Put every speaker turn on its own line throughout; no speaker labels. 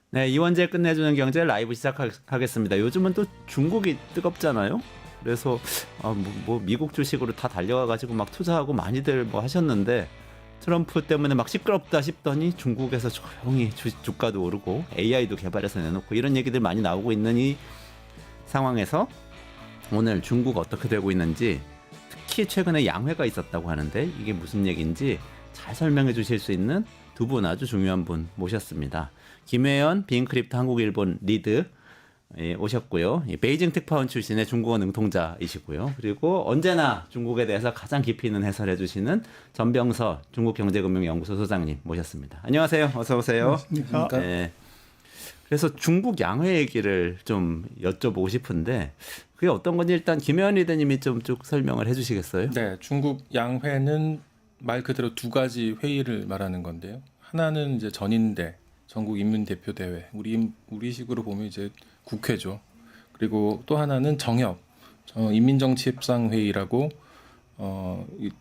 네, 이원재 끝내주는 경제 라이브 시작하겠습니다. 요즘은 또 중국이 뜨겁잖아요. 그래서 뭐 미국 주식으로 다 달려가가지고 막 투자하고 많이들 뭐 하셨는데 트럼프 때문에 막 시끄럽다 싶더니 중국에서 조용히 주가도 오르고 AI도 개발해서 내놓고 이런 얘기들 많이 나오고 있는 이 상황에서 오늘 중국 어떻게 되고 있는지, 특히 최근에 양회가 있었다고 하는데 이게 무슨 얘기인지 잘 설명해 주실 수 있는 두 분, 아주 중요한 분 모셨습니다. 김혜연 빈크립트 한국일본 리드 오셨고요. 베이징 특파원 출신의 중국어 능통자이시고요. 그리고 언제나 중국에 대해서 가장 깊이 있는 해설해 주시는 전병서 중국경제금융연구소 소장님 모셨습니다. 안녕하세요. 어서 오세요.
안녕하십니까.
네. 그래서 중국 양회 얘기를 좀 여쭤보고 싶은데 그게 어떤 건지 일단 김혜연 리더님이 좀 쭉 설명을 해주시겠어요?
네, 중국 양회는 말 그대로 두 가지 회의를 말하는 건데요. 하나는 이제 전인대 전국 인민대표대회, 우리식으로 보면 이제 국회죠. 그리고 또 하나는 정협, 인민정치협상회의라고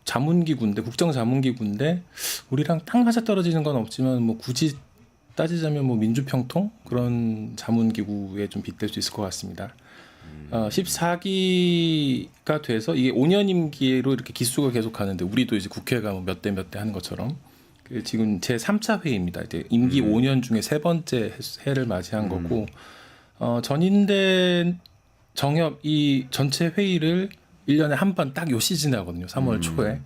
자문기구인데, 국정자문기구인데 우리랑 딱 맞아 떨어지는 건 없지만 뭐 굳이 따지자면 뭐 민주평통 그런 자문기구에 좀 빗댈 수 있을 것 같습니다. 14기가 돼서 이게 5년 임기로 이렇게 기수가 계속 가는데, 우리도 이제 국회가 뭐 몇 대 몇 대 하는 것처럼 지금 제 3차 회의입니다. 이제 임기 5년 중에 세 번째 해를 맞이한 거고, 전인대 정협 이 전체 회의를 1년에 한 번 딱 요 시즌에 하거든요. 3월 초에.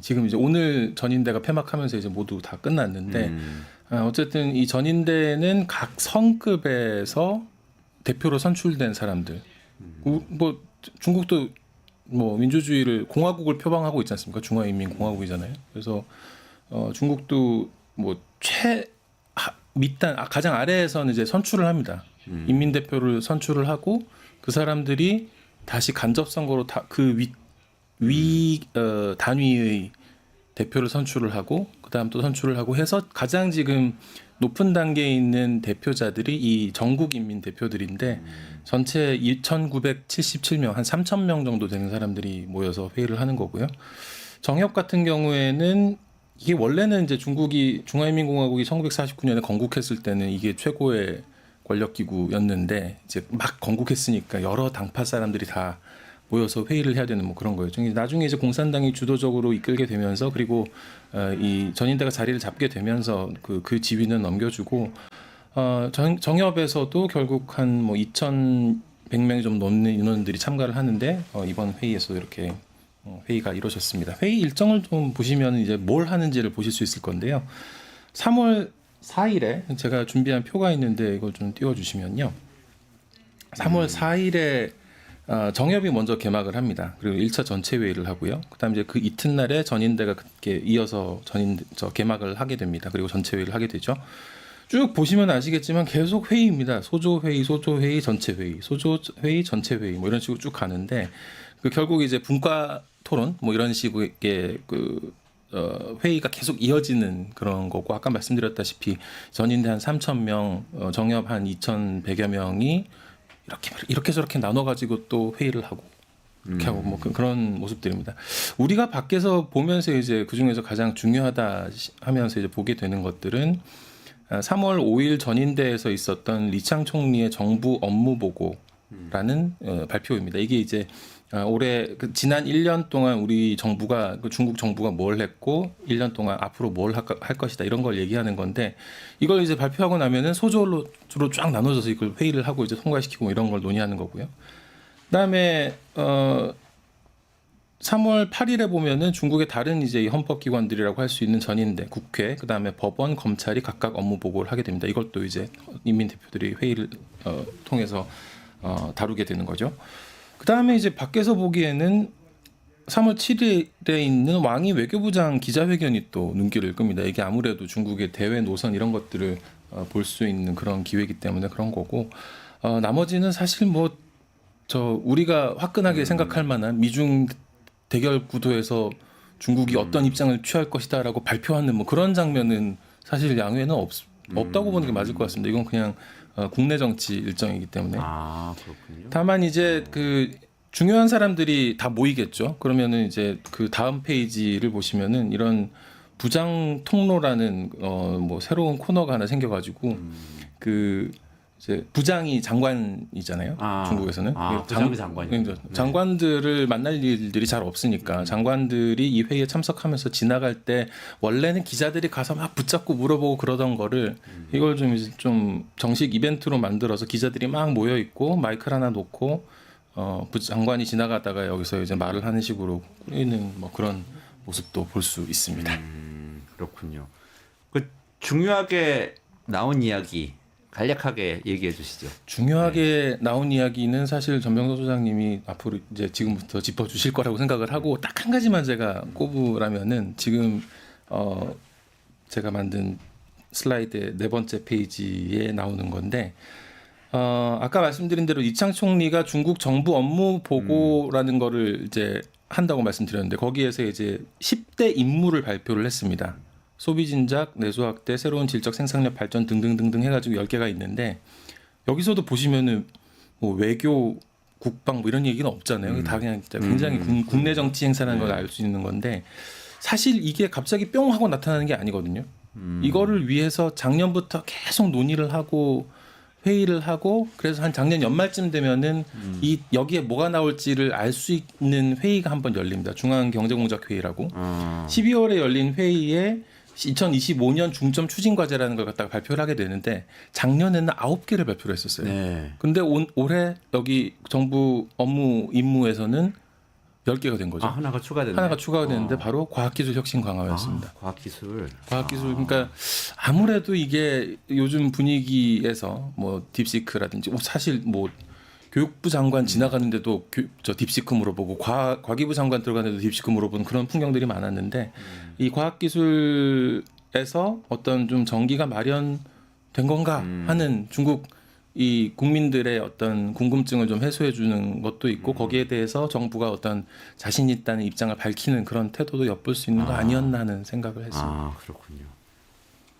지금 이제 오늘 전인대가 폐막하면서 이제 모두 다 끝났는데, 어쨌든 이 전인대는 각 성급에서 대표로 선출된 사람들, 뭐 중국도 뭐 민주주의를 공화국을 표방하고 있지 않습니까? 중화인민공화국이잖아요. 그래서 중국도 뭐 밑단 가장 아래에서는 이제 선출을 합니다. 인민 대표를 선출을 하고 그 사람들이 다시 간접 선거로 그 단위의 대표를 선출을 하고 그다음 또 선출을 하고 해서 가장 지금 높은 단계에 있는 대표자들이 이 전국 인민 대표들인데, 전체 2,977명, 한 3,000명 정도 되는 사람들이 모여서 회의를 하는 거고요. 정협 같은 경우에는 이게 원래는 이제 중화인민공화국이 1949년에 건국했을 때는 이게 최고의 권력기구였는데, 이제 막 건국했으니까 여러 당파 사람들이 다 모여서 회의를 해야 되는 뭐 그런 거예요. 나중에 이제 공산당이 주도적으로 이끌게 되면서, 그리고 이 전인대가 자리를 잡게 되면서 그 지위는 넘겨주고, 정협에서도 결국 한 뭐 2,100명이 좀 넘는 인원들이 참가를 하는데, 이번 회의에서 이렇게 회의가 이루어졌습니다. 회의 일정을 좀 보시면 이제 뭘 하는지를 보실 수 있을 건데요. 3월 4일에 제가 준비한 표가 있는데 이걸 좀 띄워주시면요. 3월 4일에 정협이 먼저 개막을 합니다. 그리고 1차 전체 회의를 하고요. 그다음 이제 그 이튿날에 전인대가 이어서 개막을 하게 됩니다. 그리고 전체 회의를 하게 되죠. 쭉 보시면 아시겠지만 계속 회의입니다. 소조 회의, 전체 회의, 소조 회의, 전체 회의 뭐 이런 식으로 쭉 가는데, 결국 이제 분과 토론 뭐 이런 식의 회의가 계속 이어지는 그런 거고, 아까 말씀드렸다시피 전인대 한 3,000명, 정협 한 2,100여 명이 이렇게 저렇게 나눠 가지고 또 회의를 하고 이렇게 하고 뭐 그런 모습들입니다. 우리가 밖에서 보면서 이제 그 중에서 가장 중요하다 하면서 이제 보게 되는 것들은 3월 5일 전인대에서 있었던 리창 총리의 정부 업무 보고라는 발표입니다. 이게 이제 올해 지난 1년 동안 우리 정부가 중국 정부가 뭘 했고 1년 동안 앞으로 뭘 할 것이다 이런 걸 얘기하는 건데 이걸 이제 발표하고 나면은 소조로 주로 쫙 나눠져서 이걸 회의를 하고 이제 통과시키고 이런 걸 논의하는 거고요. 그다음에 3월 8일에 보면은 중국의 다른 이제 헌법기관들이라고 할 수 있는 전인대, 국회, 그다음에 법원, 검찰이 각각 업무 보고를 하게 됩니다. 이것도 이제 인민 대표들이 회의를 통해서 다루게 되는 거죠. 그다음에 이제 밖에서 보기에는 3월 7일에 있는 왕이 외교부장 기자회견이 또 눈길을 끕니다. 이게 아무래도 중국의 대외 노선 이런 것들을 볼 수 있는 그런 기회이기 때문에 그런 거고 나머지는 사실 뭐 우리가 화끈하게 생각할 만한 미중 대결 구도에서 중국이 어떤 입장을 취할 것이다라고 발표하는 뭐 그런 장면은 사실 양회는 없다고 보는 게 맞을 것 같습니다. 이건 그냥 국내 정치 일정이기 때문에.
아, 그렇군요.
다만 이제 그 중요한 사람들이 다 모이겠죠. 그러면은 이제 그 다음 페이지를 보시면은 이런 부장 통로라는 뭐 새로운 코너가 하나 생겨가지고 그 이제 부장이 장관이잖아요. 중국에서는
부장이 장관이요.
장관들을 만날 일들이 잘 없으니까 장관들이 이 회의에 참석하면서 지나갈 때 원래는 기자들이 가서 막 붙잡고 물어보고 그러던 거를 이걸 좀 이제 좀 정식 이벤트로 만들어서 기자들이 막 모여 있고 마이크를 하나 놓고 장관이 지나가다가 여기서 이제 말을 하는 식으로 꾸리는 뭐 그런 모습도 볼 수 있습니다.
그렇군요. 그 중요하게 나온 이야기 간략하게 얘기해 주시죠.
중요하게 나온 이야기는 사실 전병서 소장님이 앞으로 이제 지금부터 짚어주실 거라고 생각을 하고 딱 한 가지만 제가 꼽으라면은 지금 제가 만든 슬라이드의 4번째 페이지에 나오는 건데 아까 말씀드린 대로 이창 총리가 중국 정부 업무 보고라는 거를 이제 한다고 말씀드렸는데 거기에서 이제 10대 임무를 발표를 했습니다. 소비 진작, 내수 확대, 새로운 질적 생산력 발전 등등등등 해가지고 10개가 있는데 여기서도 보시면은 뭐 외교, 국방 뭐 이런 얘기는 없잖아요. 다 그냥 진짜 굉장히 국내 정치 행사라는 걸 알 수 있는 건데 사실 이게 갑자기 뿅 하고 나타나는 게 아니거든요. 이거를 위해서 작년부터 계속 논의를 하고 회의를 하고 그래서 한 작년 연말쯤 되면은 여기에 뭐가 나올지를 알 수 있는 회의가 한번 열립니다. 중앙경제공작회의라고 12월에 열린 회의에 2025년 중점 추진 과제라는 걸 갖다가 발표를 하게 되는데 작년에는 9개를 발표를 했었어요.
네.
근데 올해 여기 정부 업무 임무에서는 10개가 된 거죠.
하나가 추가됐네.
하나가 추가가 됐는데 바로 과학기술 혁신 강화였습니다.
과학기술.
그러니까 아무래도 이게 요즘 분위기에서 뭐 딥시크라든지 사실 뭐 교육부 장관 지나가는데도 딥시크 물어보고 과기부 장관 들어가는데도 딥시크 물어보는 그런 풍경들이 많았는데 이 과학기술에서 어떤 좀 전기가 마련된 건가 하는 중국 이 국민들의 어떤 궁금증을 좀 해소해 주는 것도 있고 거기에 대해서 정부가 어떤 자신 있다는 입장을 밝히는 그런 태도도 엿볼 수 있는 거 아니었나 하는 생각을 했습니다.
그렇군요.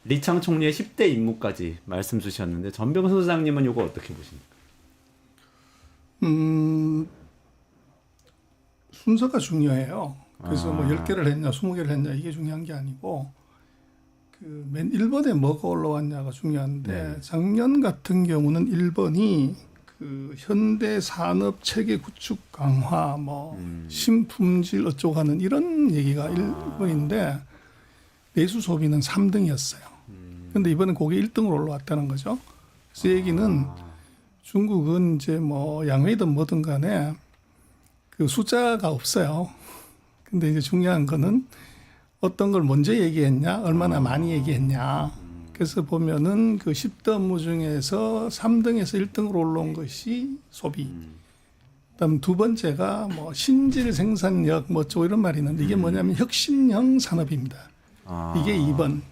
리창 총리의 10대 임무까지 말씀 주셨는데 전병서 소장님은 이거 어떻게 보십니까?
순서가 중요해요. 그래서 뭐 10개를 했냐 20개를 했냐 이게 중요한 게 아니고 그 맨 1번에 뭐가 올라왔냐가 중요한데 작년 같은 경우는 1번이 그 현대 산업 체계 구축 강화 뭐 신품질 어쩌고 하는 이런 얘기가 1번인데 내수 소비는 3등이었어요. 그런데 이번엔 그게 1등으로 올라왔다는 거죠. 그래서 얘기는 중국은 이제 뭐 양회든 뭐든 간에 그 숫자가 없어요. 근데 이제 중요한 거는 어떤 걸 먼저 얘기했냐, 얼마나 많이 얘기했냐. 그래서 보면은 그 10대 업무 중에서 3등에서 1등으로 올라온 것이 소비. 그다음 두 번째가 뭐 신질 생산력 뭐 어쩌고 이런 말이 있는데 이게 뭐냐면 혁신형 산업입니다. 이게 2번.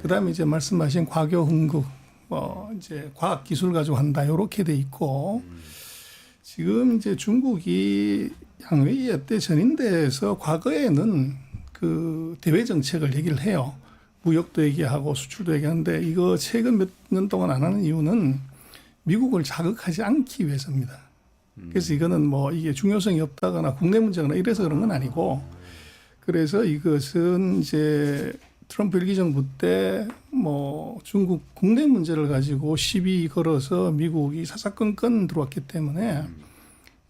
그다음에 이제 말씀하신 과교 흥국 뭐 이제 과학 기술 가지고 한다 요렇게 돼 있고 지금 이제 중국이 양회의 때 전인대에서 과거에는 그 대외 정책을 얘기를 해요. 무역도 얘기하고 수출도 얘기하는데 이거 최근 몇 년 동안 안 하는 이유는 미국을 자극하지 않기 위해서입니다. 그래서 이거는 뭐 이게 중요성이 없다거나 국내 문제거나 이래서 그런 건 아니고, 그래서 이것은 이제 트럼프 일기 정부 때 뭐 중국 국내 문제를 가지고 시비 걸어서 미국이 사사건건 들어왔기 때문에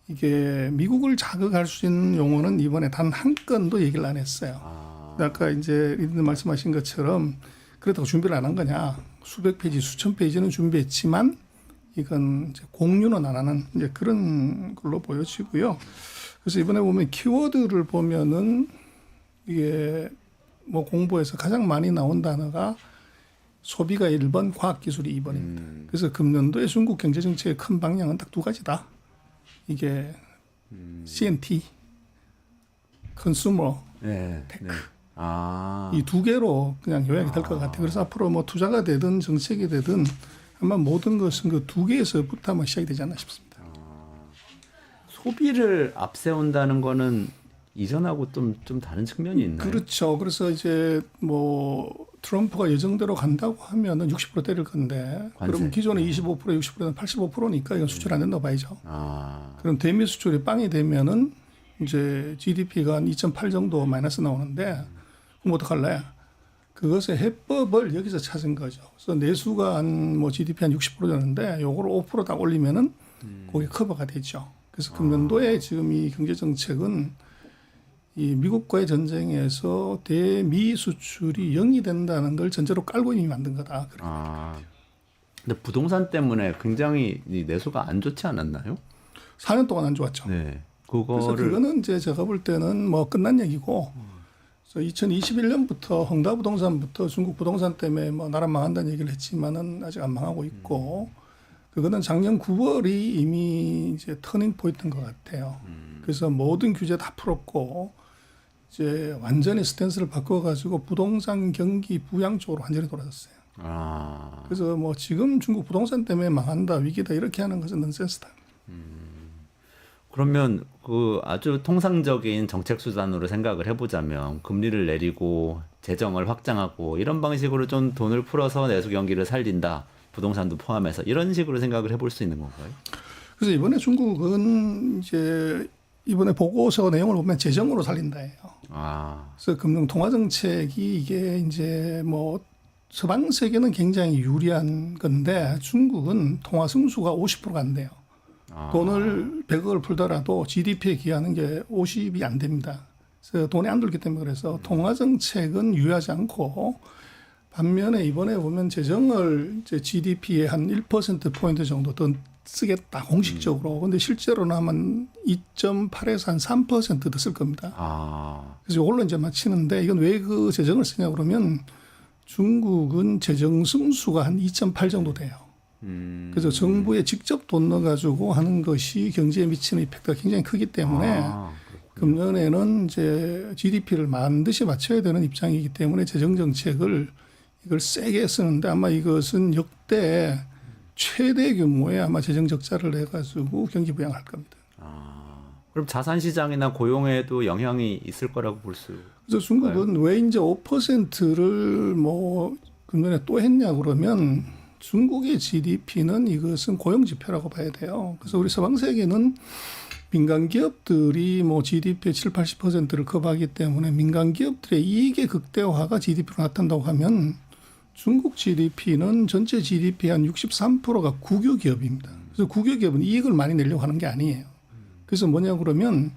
이게 미국을 자극할 수 있는 용어는 이번에 단 한 건도 얘기를 안 했어요. 아까 이제 리드님 말씀하신 것처럼 그렇다고 준비를 안 한 거냐. 수백 페이지, 수천 페이지는 준비했지만 이건 이제 공유는 안 하는 이제 그런 걸로 보여지고요. 그래서 이번에 보면 키워드를 보면은 이게 뭐 공부에서 가장 많이 나온 단어가 소비가 1번, 과학기술이 2번입니다. 그래서 금년도에 중국 경제정책의 큰 방향은 딱 두 가지다. 이게 CNT, 컨슈머, 테크. 이 두 개로 그냥 요약이 될 것 같아요. 그래서 앞으로 뭐 투자가 되든 정책이 되든 아마 모든 것은 그 두 개에서부터 아마 시작이 되지 않나 싶습니다.
소비를 앞세운다는 거는 이전하고 좀 다른 측면이 있나요?
그렇죠. 그래서 이제 뭐 트럼프가 예정대로 간다고 하면은 60% 때릴 건데,
관세.
그럼 기존에 25%, 60%는 85%니까 이건 수출 안 된다고 봐야죠.
아,
그럼 대미 수출이 빵이 되면은 이제 GDP가 한 2.8 정도 마이너스 나오는데, 그럼 어떡할래? 그것의 해법을 여기서 찾은 거죠. 그래서 내수가 한 뭐 GDP 한 60%였는데 요거를 5%딱 올리면은 그게 커버가 되죠. 그래서 금년도에 지금 이 경제 정책은 이 미국과의 전쟁에서 대미 수출이 0이 된다는 걸 전제로 깔고 이미 만든 거다.
근데 부동산 때문에 굉장히 이 내수가 안 좋지 않았나요?
4년 동안 안 좋았죠.
네,
그래서
그거를
그거는 이제 제가 볼 때는 뭐 끝난 얘기고, 그래서 2021년부터 헝다 부동산부터 중국 부동산 때문에 뭐 나라 망한다는 얘기를 했지만은 아직 안 망하고 있고, 그거는 작년 9월이 이미 이제 터닝 포인트인 것 같아요. 그래서 모든 규제 다 풀었고 이제 완전히 스탠스를 바꿔가지고 부동산 경기 부양 쪽으로 완전히 돌아섰어요. 그래서 뭐 지금 중국 부동산 때문에 망한다, 위기다 이렇게 하는 것은 넌센스다.
그러면 그 아주 통상적인 정책 수단으로 생각을 해보자면 금리를 내리고 재정을 확장하고 이런 방식으로 좀 돈을 풀어서 내수 경기를 살린다, 부동산도 포함해서 이런 식으로 생각을 해볼 수 있는 건가요?
그래서 이번에 중국은 이제 이번에 보고서 내용을 보면 재정으로 살린다예요. 그래서 금융 통화 정책이 이게 이제 뭐 서방 세계는 굉장히 유리한 건데 중국은 통화 승수가 50%가 안 돼요. 돈을 100억을 풀더라도 GDP에 기여하는 게 50이 안 됩니다. 그래서 돈이 안 들기 때문에 그래서 통화 정책은 유효하지 않고, 반면에 이번에 보면 재정을 이제 GDP의 한 1%포인트 정도 더 쓰겠다 공식적으로. 근데 실제로는 한 2.8에서 한 3% 더 쓸 겁니다. 그래서 이걸로 이제 맞히는데, 이건 왜 그 재정을 쓰냐 그러면 중국은 재정 승수가 한 2.8 정도 돼요. 그래서 정부에 직접 돈 넣어가지고 하는 것이 경제에 미치는 이펙트가 굉장히 크기 때문에 금년에는 이제 GDP를 반드시 맞춰야 되는 입장이기 때문에 재정 정책을 이걸 세게 쓰는데, 아마 이것은 역대 최대 규모의 아마 재정 적자를 해가지고 경기 부양할 겁니다.
그럼 자산 시장이나 고용에도 영향이 있을 거라고 볼 수.
그래서 중국은 왜 이제 5%를 뭐 금년에 또 했냐 그러면 중국의 GDP는 이것은 고용 지표라고 봐야 돼요. 그래서 우리 서방 세계는 민간 기업들이 뭐 GDP의 7, 80%를 커버하기 때문에 민간 기업들의 이익의 극대화가 GDP로 나타난다고 하면 중국 GDP는 전체 GDP의 한 63%가 국유 기업입니다. 그래서 국유 기업은 이익을 많이 내려고 하는 게 아니에요. 그래서 뭐냐 그러면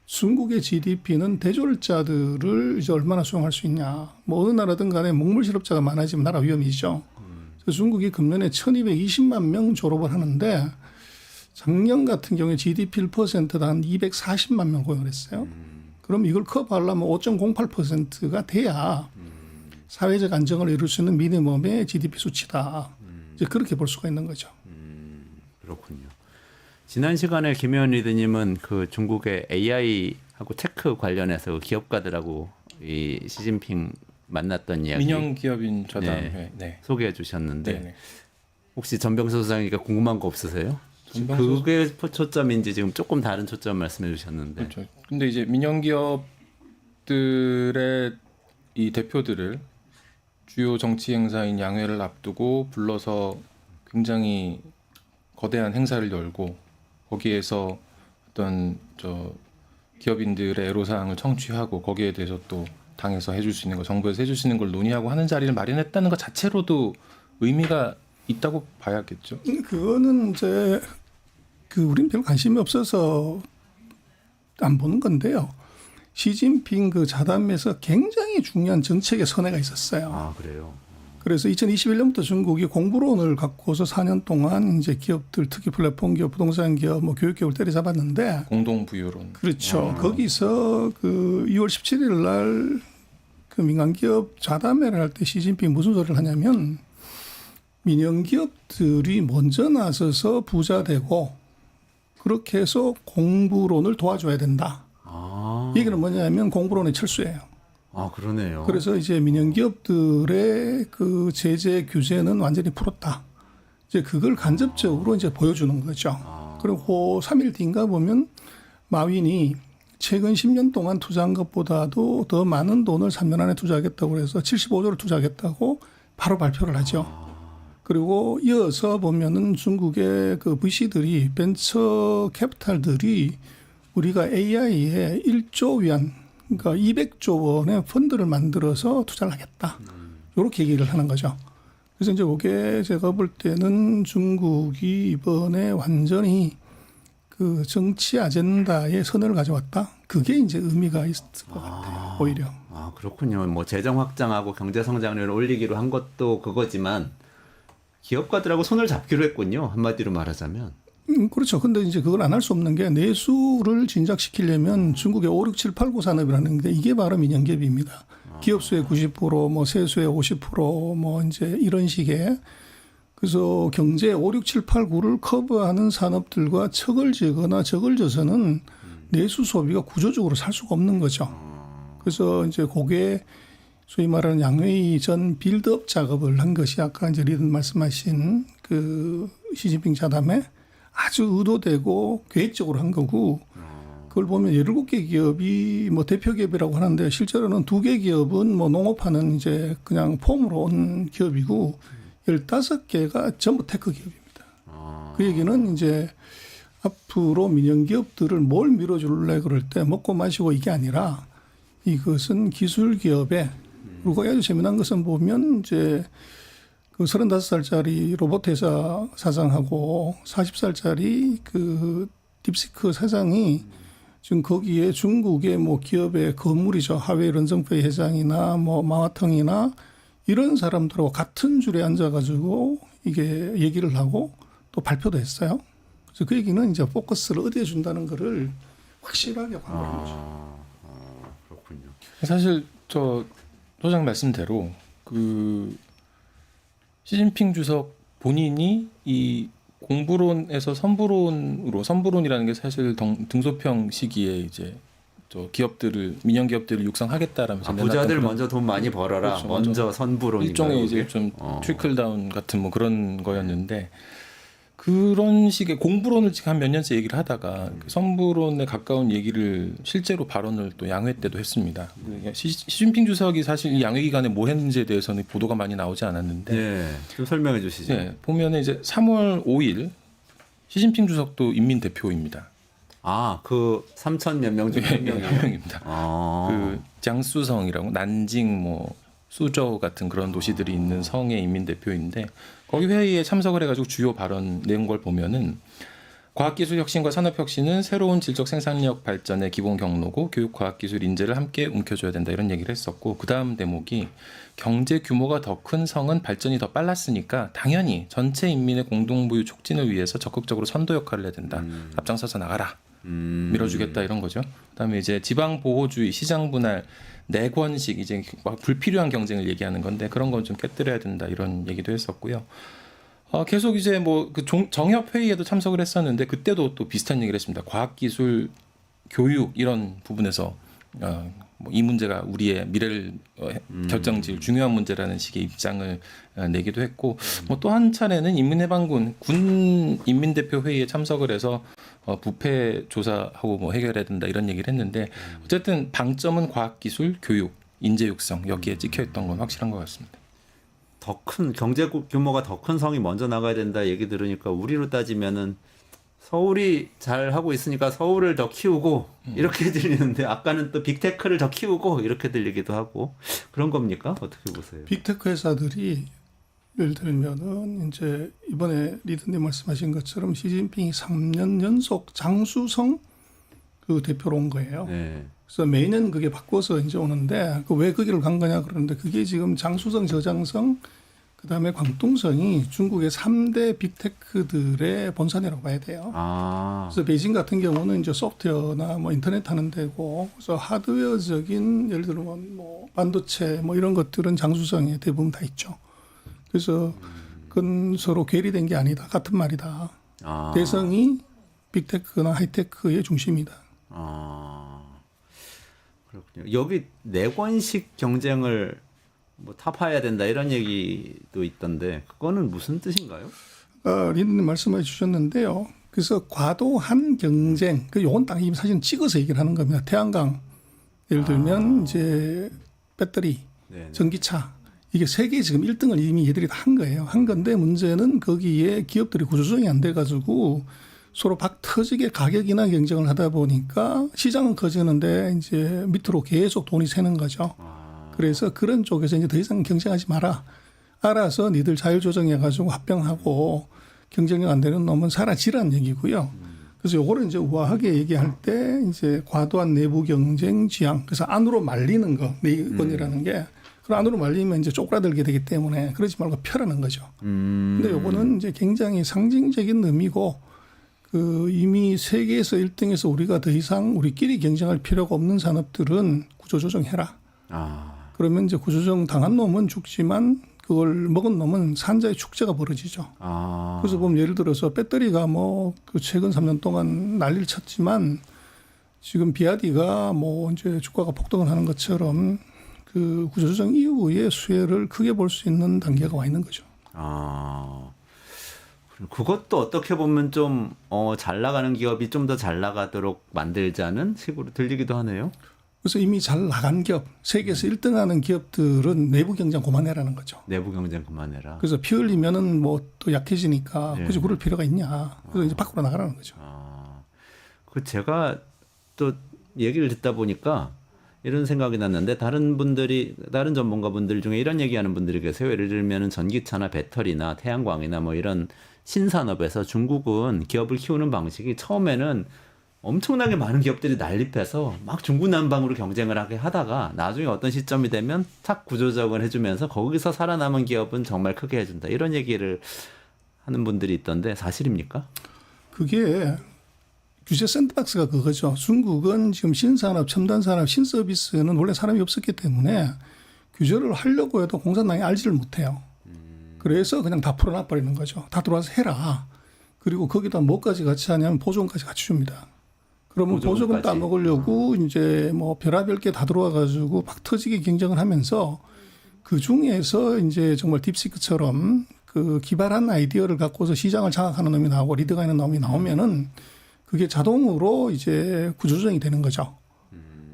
중국의 GDP는 대졸자들을 이제 얼마나 수용할 수 있냐. 뭐 어느 나라든 간에 목물 실업자가 많아지면 나라 위험이죠. 그래서 중국이 금년에 1220만 명 졸업을 하는데 작년 같은 경우에 GDP 1%다 한 240만 명 고용을 했어요. 그럼 이걸 커버하려면 5.08%가 돼야 사회적 안정을 이룰 수 있는 미니멈의 GDP 수치다. 이제 그렇게 볼 수가 있는 거죠.
그렇군요. 지난 시간에 김혜원 리더님은 그 중국의 AI하고 테크 관련해서 기업가들하고 이 시진핑 만났던 이야기
민영 기업인 저당
소개해 주셨는데
네.
혹시 전병서 소장님께 궁금한 거 없으세요?
전병서...
그게 초점인지 지금 조금 다른 초점 말씀해 주셨는데.
그렇죠. 근데 이제 민영 기업들의 이 대표들을 주요 정치 행사인 양회를 앞두고 불러서 굉장히 거대한 행사를 열고 거기에서 어떤 기업인들의 애로사항을 청취하고 거기에 대해서 또 당에서 해줄 수 있는 거, 정부에서 해줄 수 있는 걸 논의하고 하는 자리를 마련했다는 것 자체로도 의미가 있다고 봐야겠죠.
그거는 이제 우린 별 관심이 없어서 안 보는 건데요. 시진핑 그 자담에서 굉장히 중요한 정책의 선회가 있었어요.
아, 그래요.
그래서 2021년부터 중국이 공부론을 갖고서 4년 동안 이제 기업들, 특히 플랫폼 기업, 부동산 기업, 뭐 교육 기업을 때려잡았는데,
공동부유론.
그렇죠. 거기서 그 2월 17일 날 그 민간 기업 자담회를 할 때 시진핑 무슨 소리를 하냐면, 민영 기업들이 먼저 나서서 부자 되고 그렇게 해서 공부론을 도와줘야 된다.
아,
얘기는 뭐냐면 공부론의 철수예요.
아, 그러네요.
그래서 이제 민영 기업들의 그 제재 규제는 완전히 풀었다. 이제 그걸 간접적으로 이제 보여주는 거죠. 그리고 3일 뒤인가 보면 마윈이 최근 10년 동안 투자한 것보다도 더 많은 돈을 3년 안에 투자하겠다고 해서 75조를 투자하겠다고 바로 발표를 하죠. 그리고 이어서 보면은 중국의 그 VC들이 벤처 캐피탈들이 우리가 AI에 1조 위안, 그러니까 200조 원의 펀드를 만들어서 투자를 하겠다. 이렇게 얘기를 하는 거죠. 그래서 이제 그게 제가 볼 때는 중국이 이번에 완전히 그 정치 아젠다에 선을 가져왔다. 그게 이제 의미가 있을 것 같아요. 오히려.
아, 그렇군요. 뭐 재정 확장하고 경제 성장률을 올리기로 한 것도 그거지만 기업가들하고 손을 잡기로 했군요. 한마디로 말하자면.
그렇죠. 근데 이제 그걸 안 할 수 없는 게 내수를 진작시키려면 중국의 5, 6, 7, 8, 9 산업이라는 게 이게 바로 민영기업입니다. 기업 수의 90%, 뭐 세수의 50%, 뭐 이제 이런 식의 그래서 경제 5, 6, 7, 8, 9를 커버하는 산업들과 척을 지거나 적을 져서는 내수 소비가 구조적으로 살 수가 없는 거죠. 그래서 이제 그게 소위 말하는 양회의 전 빌드업 작업을 한 것이 아까 이제 리든 말씀하신 그 시진핑 자담에 아주 의도되고 계획적으로 한 거고 그걸 보면 17개 기업이 뭐 대표 기업이라고 하는데 실제로는 2개 기업은 뭐 농업하는 이제 그냥 폼으로 온 기업이고 15개가 전부 테크 기업입니다. 그 얘기는 이제 앞으로 민영 기업들을 뭘 밀어줄래 그럴 때 먹고 마시고 이게 아니라 이것은 기술 기업에 그리고 아주 재미난 것은 보면 이제 그 35살짜리 로봇 회사 사장하고 40살짜리 그 딥시크 사장이 지금 거기에 중국의 뭐 기업의 거물이죠. 하웨이 런정페이 회장이나 뭐 마와텅이나 이런 사람들하고 같은 줄에 앉아가지고 이게 얘기를 하고 또 발표도 했어요. 그래서 그 얘기는 이제 포커스를 어디에 준다는 거를 확실하게 광고한 거죠.
그렇군요.
사실 소장 말씀대로 그 시진핑 주석 본인이 이 공부론에서 선부론이라는 게 사실 등소평 시기에 이제 기업들을 민영 기업들을 육성하겠다라면서
부자들 먼저 돈 많이 벌어라.
그렇죠.
먼저 선부론인가요?
일종의 이제 좀 트리클 다운 같은 뭐 그런 거였는데 그런 식의 공부론을 지금 한 몇 년째 얘기를 하다가 그 선부론에 가까운 얘기를 실제로 발언을 또 양회 때도 했습니다. 시진핑 주석이 사실 이 양회 기간에 뭐 했는지에 대해서는 보도가 많이 나오지 않았는데
네, 좀 설명해 주시죠.
네, 보면은 이제 3월 5일 시진핑 주석도 인민 대표입니다.
아, 그 3천 몇 명 중에 한 명이요?
한 명입니다. 그 장수성이라고 난징 뭐 수저우 같은 그런 도시들이 있는 성의 인민 대표인데 거기 회의에 참석을 해가지고 주요 발언 내용 걸 보면은 과학기술혁신과 산업혁신은 새로운 질적 생산력 발전의 기본 경로고 교육과학기술 인재를 함께 움켜줘야 된다 이런 얘기를 했었고 그 다음 대목이 경제 규모가 더 큰 성은 발전이 더 빨랐으니까 당연히 전체 인민의 공동부유 촉진을 위해서 적극적으로 선도 역할을 해야 된다. 앞장서서 나가라. 밀어주겠다 이런 거죠. 그다음에 이제 지방 보호주의, 시장 분할, 내권식 이제 막 불필요한 경쟁을 얘기하는 건데 그런 건 좀 깨뜨려야 된다 이런 얘기도 했었고요. 계속 이제 뭐 그 정협 회의에도 참석을 했었는데 그때도 또 비슷한 얘기를 했습니다. 과학기술, 교육 이런 부분에서 뭐 이 문제가 우리의 미래를 결정질 중요한 문제라는 식의 입장을 내기도 했고 뭐 또 한 차례는 인민해방군 군 인민대표 회의에 참석을 해서 부패 조사하고 뭐 해결해야 된다 이런 얘기를 했는데 어쨌든 방점은 과학기술, 교육, 인재 육성 여기에 찍혀 있던 건 확실한 것 같습니다.
더 큰 경제 규모가 더 큰 성이 먼저 나가야 된다 얘기 들으니까 우리로 따지면은 서울이 잘 하고 있으니까 서울을 더 키우고 이렇게 들리는데 아까는 또 빅테크를 더 키우고 이렇게 들리기도 하고 그런 겁니까? 어떻게 보세요?
빅테크 회사들이 예를 들면은 이제 이번에 리드님 말씀하신 것처럼 시진핑이 3년 연속 장수성 그 대표로 온 거예요.
네.
그래서 매년 그게 바꿔서 이제 오는데 그 왜 거기를 간 거냐 그러는데 그게 지금 장수성, 저장성, 그다음에 광둥성이 중국의 3대 빅테크들의 본산이라고 봐야 돼요.
아,
그래서 베이징 같은 경우는 이제 소프트웨어나 뭐 인터넷 하는 데고, 그래서 하드웨어적인 예를 들면 뭐 반도체 뭐 이런 것들은 장수성에 대부분 다 있죠. 그래서 그건 서로 괴리된 게 아니다, 같은 말이다.
아.
대성이 빅테크나 하이테크의 중심이다.
아, 그렇군요. 여기 내권식 경쟁을 뭐 타파해야 된다 이런 얘기도 있던데 그거는 무슨 뜻인가요?
리드님 말씀해 주셨는데요. 그래서 과도한 경쟁, 그 요건 딱 이미 사실 찍어서 얘기를 하는 겁니다. 태양광, 예를 들면 이제 배터리,
네.
전기차, 이게 세계 지금 1등을 이미 얘들이 다 한 거예요. 한 건데 문제는 거기에 기업들이 구조조정이 안 돼가지고 서로 박 터지게 가격이나 경쟁을 하다 보니까 시장은 커지는데 이제 밑으로 계속 돈이 새는 거죠. 그래서 그런 쪽에서 이제 더 이상 경쟁하지 마라. 알아서 니들 자율조정해가지고 합병하고 경쟁력 안 되는 놈은 사라지란 얘기고요. 그래서 요거를 이제 우아하게 얘기할 때 이제 과도한 내부 경쟁 지향. 그래서 안으로 말리는 거, 내건이라는 게. 그 안으로 말리면 이제 쪼그라들게 되기 때문에 그러지 말고 펴라는 거죠. 근데 요거는 이제 굉장히 상징적인 의미고 그 이미 세계에서 1등에서 우리가 더 이상 우리끼리 경쟁할 필요가 없는 산업들은 구조조정해라.
아,
그러면 이제 구조조정 당한 놈은 죽지만 그걸 먹은 놈은 산자의 축제가 벌어지죠.
아.
그래서 보면 예를 들어서 배터리가 뭐 그 최근 3년 동안 난리를 쳤지만 지금 비아디가 뭐 이제 주가가 폭등을 하는 것처럼 그 구조조정 이후의 수혜를 크게 볼 수 있는 단계가 와 있는 거죠.
아, 그것도 어떻게 보면 좀 잘 나가는 기업이 좀 더 잘 나가도록 만들자는 식으로 들리기도 하네요.
그래서 이미 잘 나간 기업, 세계에서 1등하는 기업들은 내부 경쟁 그만해라는 거죠.
내부 경쟁 그만해라.
그래서 피 흘리면은 뭐 또 약해지니까
네.
굳이 그럴 필요가 있냐. 그래서 이제 밖으로 나가라는 거죠.
아, 그 제가 또 얘기를 듣다 보니까 이런 생각이 났는데 다른 전문가분들 중에 이런 얘기하는 분들이 계세요. 예를 들면은 전기차나 배터리나 태양광이나 뭐 이런 신산업에서 중국은 기업을 키우는 방식이 처음에는 엄청나게 많은 기업들이 난립해서 막 중구난방으로 경쟁을 하게 하다가 나중에 어떤 시점이 되면 탁 구조조정을 해주면서 거기서 살아남은 기업은 정말 크게 해준다. 이런 얘기를 하는 분들이 있던데 사실입니까?
그게 규제 샌드박스가 그거죠. 중국은 지금 신산업, 첨단산업, 신서비스는 원래 사람이 없었기 때문에 규제를 하려고 해도 공산당이 알지를 못해요. 그래서 그냥 다 풀어놔 버리는 거죠. 다 들어와서 해라. 그리고 거기다 뭐까지 같이 하냐면 보조금까지 같이 줍니다. 그러면 보조금 따먹으려고 이제 뭐 별의별 게 다 들어와 가지고 막 터지게 경쟁을 하면서 그 중에서 이제 정말 딥시크처럼 그 기발한 아이디어를 갖고서 시장을 장악하는 놈이 나오고 리드가 있는 놈이 나오면은 그게 자동으로 이제 구조조정이 되는 거죠.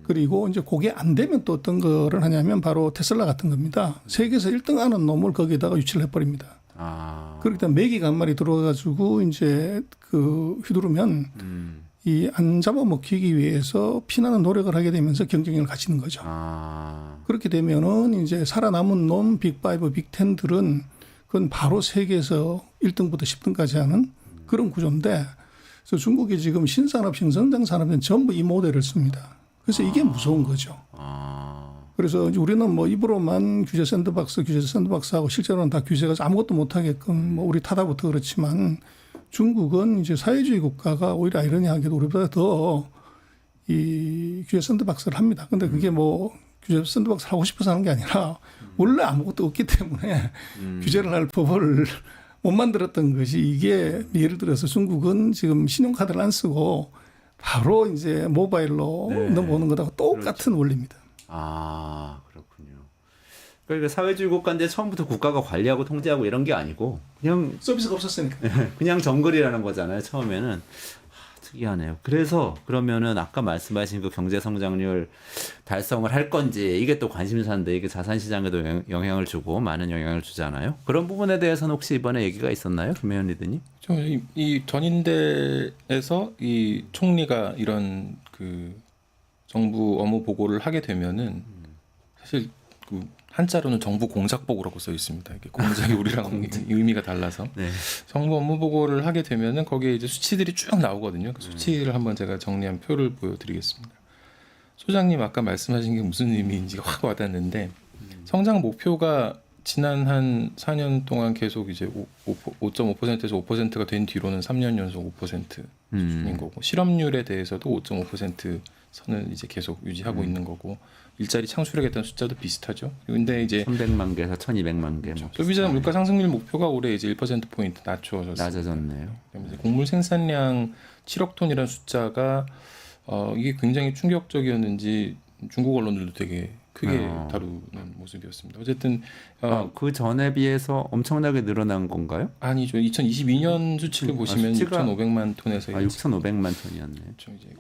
그리고 이제 그게 안 되면 또 어떤 거를 하냐면 바로 테슬라 같은 겁니다. 세계에서 1등 하는 놈을 거기에다가 유치를 해버립니다.
아,
그렇기 때문에 메기가 한 마리 들어가가지고 이제 그 휘두르면 이 안 잡아먹히기 위해서 피나는 노력을 하게 되면서 경쟁력을 갖추는 거죠.
아,
그렇게 되면은 이제 살아남은 놈 빅5, 빅10들은 그건 바로 세계에서 1등부터 10등까지 하는 그런 구조인데 그래서 중국이 지금 신산업, 신성장 산업은 전부 이 모델을 씁니다. 그래서 이게 무서운 거죠. 그래서 우리는 뭐 입으로만 규제 샌드박스 하고 실제로는 다 규제가 아무것도 못하게끔 뭐 우리 타다부터 그렇지만 중국은 이제 사회주의 국가가 오히려 아이러니하게도 우리보다 더 이 규제 샌드박스를 합니다. 근데 그게 뭐 규제 샌드박스를 하고 싶어서 하는 게 아니라 원래 아무것도 없기 때문에 규제를 할 법을 못 만들었던 것이 이게 예를 들어서 중국은 지금 신용카드를 안 쓰고 바로 이제 모바일로
네.
넘어오는 것하고 똑같은 원리입니다.
아, 그렇군요. 그러니까 사회주의 국가인데 처음부터 국가가 관리하고 통제하고 이런 게 아니고 그냥
서비스가 없었으니까.
그냥 정글이라는 거잖아요. 처음에는 특이하네요. 그래서 그러면은 아까 말씀하신 그 경제 성장률 달성을 할 건지 이게 또 관심사인데 이게 자산 시장에도 영향을 주고 많은 영향을 주잖아요. 그런 부분에 대해서는 혹시 이번에 얘기가 있었나요, 김혜연 리더님?
이 전인대에서 이 총리가 이런 그 정부 업무 보고를 하게 되면은 사실 그 한자로는 정부 공작보고라고 써 있습니다. 이게 공작이 우리랑 의미가 달라서
네.
정부 업무 보고를 하게 되면은 거기에 이제 수치들이 쭉 나오거든요. 그 수치를 한번 제가 정리한 표를 보여드리겠습니다. 소장님 아까 말씀하신 게 무슨 의미인지가 확 와닿는데 성장 목표가 지난 한 4년 동안 계속 이제 5.5%에서 5%가 된 뒤로는 3년 연속 5% 수준인 거고 실업률에 대해서도 5.5% 선을 이제 계속 유지하고 있는 거고 일자리 창출하겠다는 숫자도 비슷하죠. 근데 이제
300만 개에서 1,200만 개. 뭐
소비자 물가 상승률 목표가 올해 이제 1% 포인트 낮춰졌습니다.
낮아졌네요.
이제 곡물 생산량 7억 톤이라는 숫자가 이게 굉장히 충격적이었는지 중국 언론들도 되게 크게 다루는 모습이었습니다. 어쨌든
그 전에 비해서 엄청나게 늘어난 건가요?
아니죠. 2022년 수치를 보시면
수치가
6,500만 톤에서
6,500만 톤이었네요.
그렇죠, 이제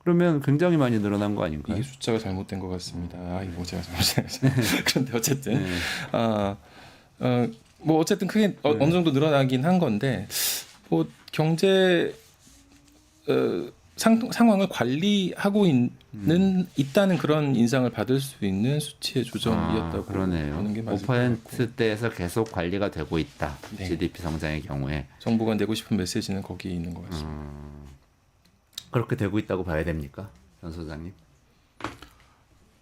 그러면 굉장히 많이 늘어난 거 아닌가요?
이게 숫자가 잘못된 것 같습니다. 이거 제가 잘못했어요. 그런데 어쨌든 뭐 어쨌든 크게 어느 정도 늘어나긴 한 건데 뭐 경제 상황을 관리하고 있다는 그런 인상을 받을 수 있는 수치의 조정이었다고
그러네요.
보는 게 맞을 것 같고
5%대에서 계속 관리가 되고 있다.
네.
GDP 성장의 경우에
정부가 내고 싶은 메시지는 거기에 있는 것 같습니다.
그렇게 되고 있다고 봐야 됩니까, 전 소장님?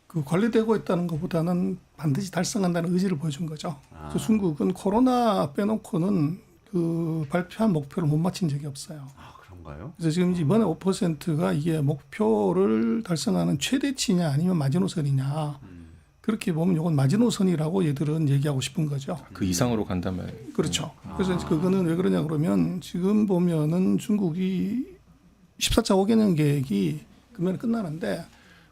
그 관리되고 있다는 것보다는 반드시 달성한다는 의지를 보여준 거죠. 그래서 중국은 코로나 빼놓고는 그 발표한 목표를 못 맞춘 적이 없어요.
그런가요?
그래서 지금 이번에 5%가 이게 목표를 달성하는 최대치냐 아니면 마지노선이냐 그렇게 보면 이건 마지노선이라고 얘들은 얘기하고 싶은 거죠.
그 이상으로 간다면
그렇죠. 그래서 그거는 왜 그러냐 그러면 지금 보면은 중국이 14차 5개년 계획이 금년에 끝나는데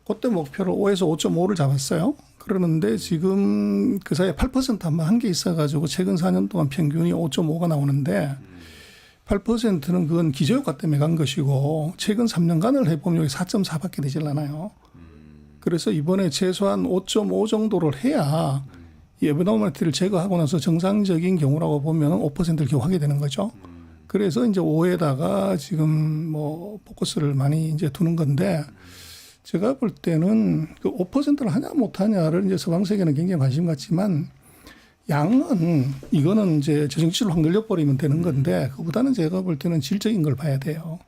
그때 목표를 5에서 5.5를 잡았어요. 그러는데 지금 그 사이에 8% 한번 한 게 있어가지고 최근 4년 동안 평균이 5.5가 나오는데 8%는 그건 기저효과 때문에 간 것이고 최근 3년간을 해보면 여기 4.4밖에 되질 않아요. 그래서 이번에 최소한 5.5 정도를 해야 이 에버노멀티를 제거하고 나서 정상적인 경우라고 보면 5%를 겨우 하게 되는 거죠. 그래서 이제 5에다가 지금 뭐 포커스를 많이 이제 두는 건데 제가 볼 때는 그 5%를 하냐 못하냐를 이제 서방 세계는 굉장히 관심 갖지만 양은 이거는 이제 저정치를 확 늘려버리면 되는 건데 그보다는 제가 볼 때는 질적인 걸 봐야 돼요.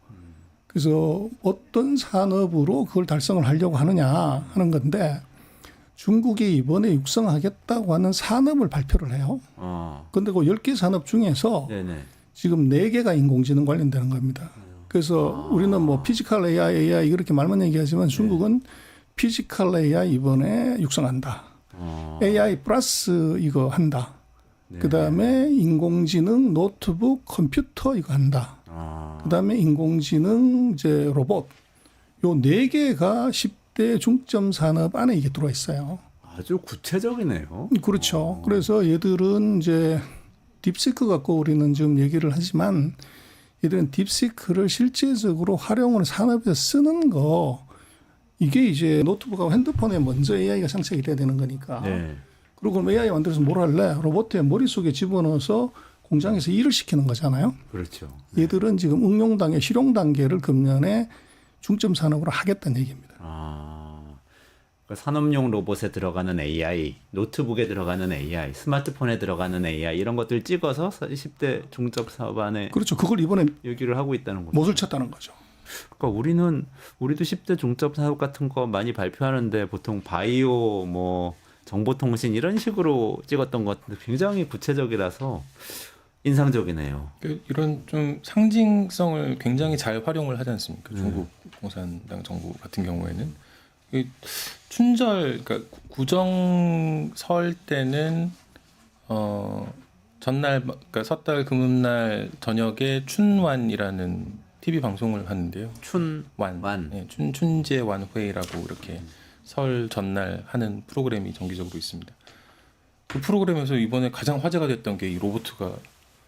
그래서 어떤 산업으로 그걸 달성을 하려고 하느냐 하는 건데 중국이 이번에 육성하겠다고 하는 산업을 발표를 해요. 그런데 그 10개 산업 중에서
네네.
지금 4개가 인공지능 관련되는 겁니다. 그래서 우리는 뭐 피지컬 AI 이렇게 말만 얘기하지만 중국은 피지컬 AI 이번에 육성한다. AI 플러스 이거 한다. 그다음에 인공지능 노트북 컴퓨터 이거 한다. 그다음에 인공지능 이제 로봇 요 4개가 10대 중점 산업 안에 이게 들어와 있어요.
아주 구체적이네요.
그렇죠. 그래서 얘들은 이제 딥시크 갖고 우리는 지금 얘기를 하지만 얘들은 딥시크를 실질적으로 활용을 산업에서 쓰는 거 이게 이제 노트북하고 핸드폰에 먼저 AI가 장착이 돼야 되는 거니까.
네.
그리고 그럼 AI 만들어서 뭘 할래? 로봇의 머릿속에 집어넣어서 공장에서 일을 시키는 거잖아요.
그렇죠.
얘들은 지금 응용 단계, 실용 단계를 금년에 중점 산업으로 하겠다는 얘기입니다.
그러니까 산업용 로봇에 들어가는 AI, 노트북에 들어가는 AI, 스마트폰에 들어가는 AI 이런 것들 찍어서 10대 중점 사업 안에
그렇죠. 그걸 이번에
얘기를 하고 있다는 거죠.
못을 쳤다는 거죠.
그러니까 우리도 10대 중점 사업 같은 거 많이 발표하는데 보통 바이오 뭐 정보통신 이런 식으로 찍었던 것 같은데 굉장히 구체적이라서 인상적이네요.
이런 좀 상징성을 굉장히 잘 활용을 하지 않습니까? 중국 공산당 정부 같은 경우에는 춘절, 그러니까 구정 설 때는 전날, 그러니까 섣달 금음날 저녁에 춘완이라는 TV 방송을 하는데요.
춘완.
네, 춘제완회라고 이렇게 설 전날 하는 프로그램이 정기적으로 있습니다. 그 프로그램에서 이번에 가장 화제가 됐던 게 이 로봇가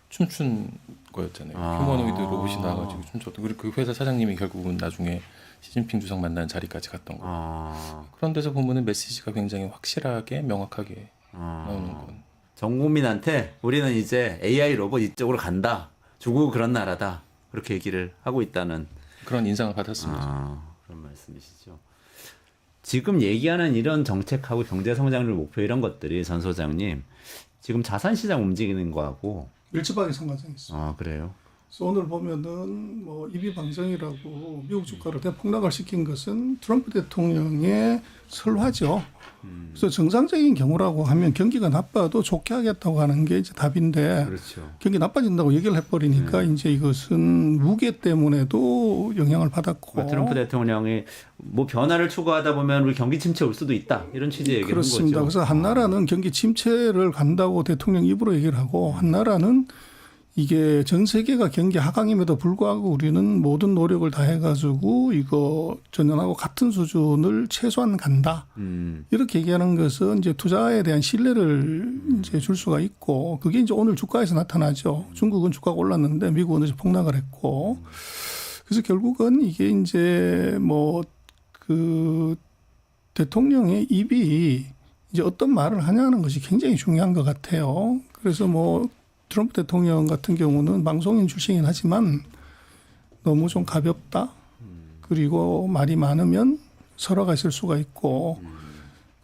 춤춘 거였잖아요.
아.
휴머노이드 로봇이 나와가지고 춤췄던. 그리고 그 회사 사장님이 결국은 나중에 시진핑 주석 만나는 자리까지 갔던 거예요.
아,
그런 데서 보면은 메시지가 굉장히 확실하게 명확하게
아.
나오는 건.
전 국민한테 우리는 이제 AI 로봇 이쪽으로 간다. 중국 그런 나라다. 그렇게 얘기를 하고 있다는
그런 인상을 받았습니다.
그런 말씀이시죠. 지금 얘기하는 이런 정책하고 경제 성장률 목표 이런 것들이 전 소장님 지금 자산 시장 움직이는 거하고
밀접하게 상관성이 있어요.
그래요.
그래서 오늘 보면은 뭐 이비방정이라고 미국 주가를 대폭락을 시킨 것은 트럼프 대통령의 설화죠. 그래서 정상적인 경우라고 하면 경기가 나빠도 좋게 하겠다고 하는 게 이제 답인데
그렇죠.
경기 나빠진다고 얘기를 해버리니까 이제 이것은 무게 때문에도 영향을 받았고
트럼프 대통령이 뭐 변화를 추구하다 보면 우리 경기 침체 올 수도 있다 이런 취지의 얘기를
그렇습니다.
한 거죠.
그래서 한 나라는 경기 침체를 간다고 대통령 입으로 얘기를 하고 한 나라는 이게 전 세계가 경기 하강임에도 불구하고 우리는 모든 노력을 다해가지고 이거 전년하고 같은 수준을 최소한 간다. 이렇게 얘기하는 것은 이제 투자에 대한 신뢰를 이제 줄 수가 있고 그게 이제 오늘 주가에서 나타나죠. 중국은 주가가 올랐는데 미국은 이제 폭락을 했고 그래서 결국은 이게 이제 뭐 그 대통령의 입이 이제 어떤 말을 하냐는 것이 굉장히 중요한 것 같아요. 그래서 뭐 트럼프 대통령 같은 경우는 방송인 출신이긴 하지만 너무 좀 가볍다. 그리고 말이 많으면 설화가 있을 수가 있고